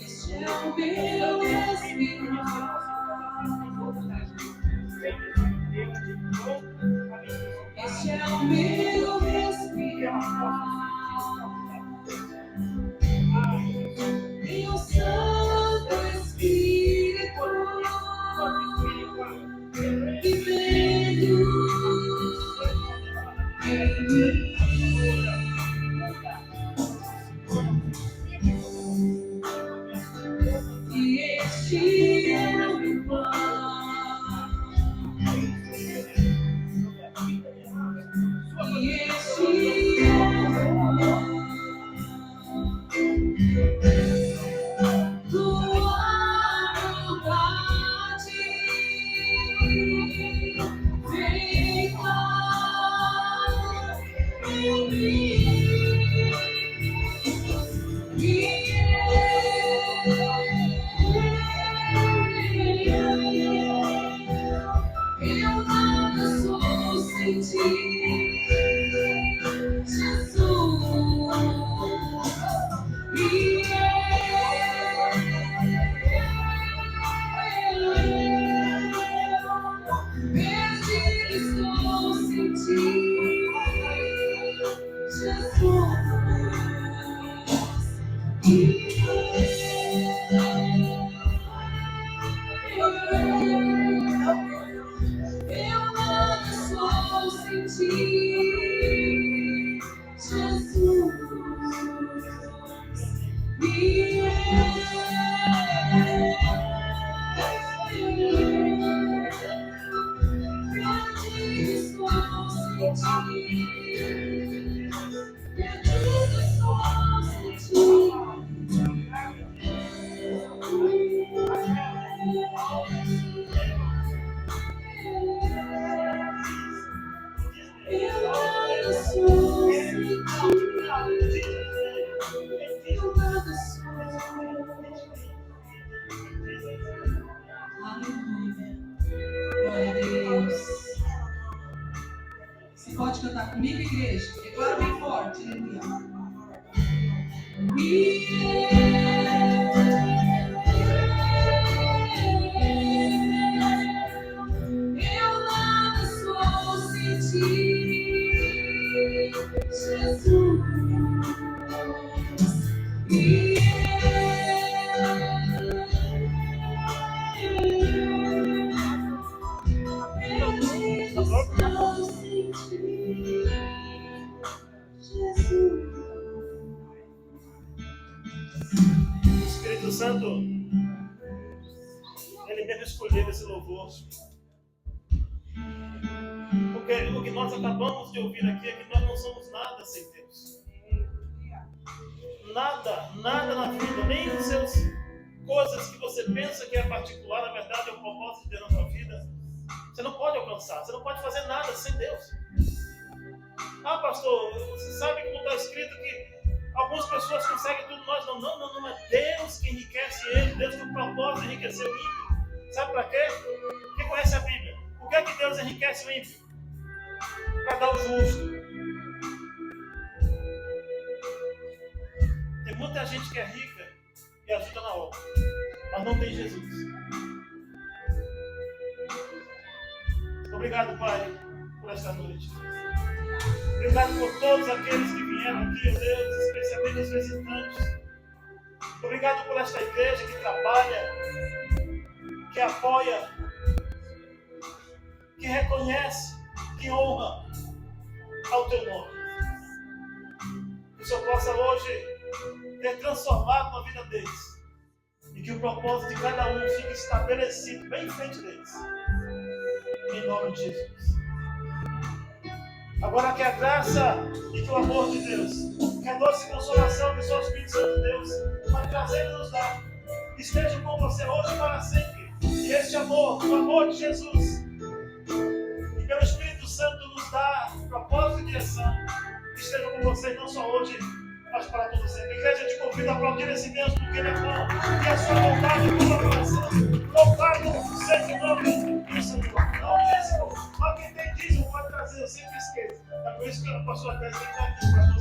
Speaker 2: este é o meu Espírito. Este é o meu respirar. E o Santo Espírito vivendo em mim. E este é o meu pão. E este é o meu pão. Tua vontade feita em mim. Eu nada sou sem ti, Jesus. Perdido estou sem ti, Jesus. Eu nada sou sem ti, Jesus. pode cantar comigo, igreja? Declara bem forte, aleluia. Eu nada sou sem ti, Jesus.
Speaker 1: O Espírito Santo, Ele mesmo escolheu esse louvor. Porque o que nós acabamos de ouvir aqui é que nós não somos nada sem Deus. Nada, nada na vida, nem os seus coisas que você pensa que é particular, na verdade é o propósito de Deus na sua vida. Você não pode alcançar, você não pode fazer nada sem Deus. Ah, pastor, você sabe que não está escrito que algumas pessoas conseguem tudo, nós não. Não é Deus que enriquece ele, Deus tem o propósito de enriquecer o ímpio. Sabe para quê? Quem conhece a Bíblia? Por que é que Deus enriquece o ímpio? Para dar o justo. Tem muita gente que é rica e ajuda na obra, mas não tem Jesus. Obrigado, Pai, por esta noite. Obrigado por todos aqueles que vieram aqui, ó Deus, especialmente os visitantes. Obrigado por esta igreja que trabalha, que apoia, que reconhece, que honra ao Teu nome. Que o Senhor possa hoje ter transformado na vida deles e que o propósito de cada um fique estabelecido bem em frente deles. Em nome de Jesus. Agora que a graça e que o amor de Deus, que a doce consolação que só o Espírito Santo de Deus vai trazer e nos dar, esteja com você hoje e para sempre. E este amor, o amor de Jesus, e pelo Espírito Santo nos dá propósito e direção, esteja com você não só hoje, mas para todo sempre. Igreja, eu te convido a aplaudir esse Deus porque Ele é bom e a sua vontade é pela coração. Louvado seja o nome do Senhor. Não dízimo, mas quem tem dízimo pode trazer, eu sempre esqueço. É por isso que a pastora Clésia tem que estar aqui.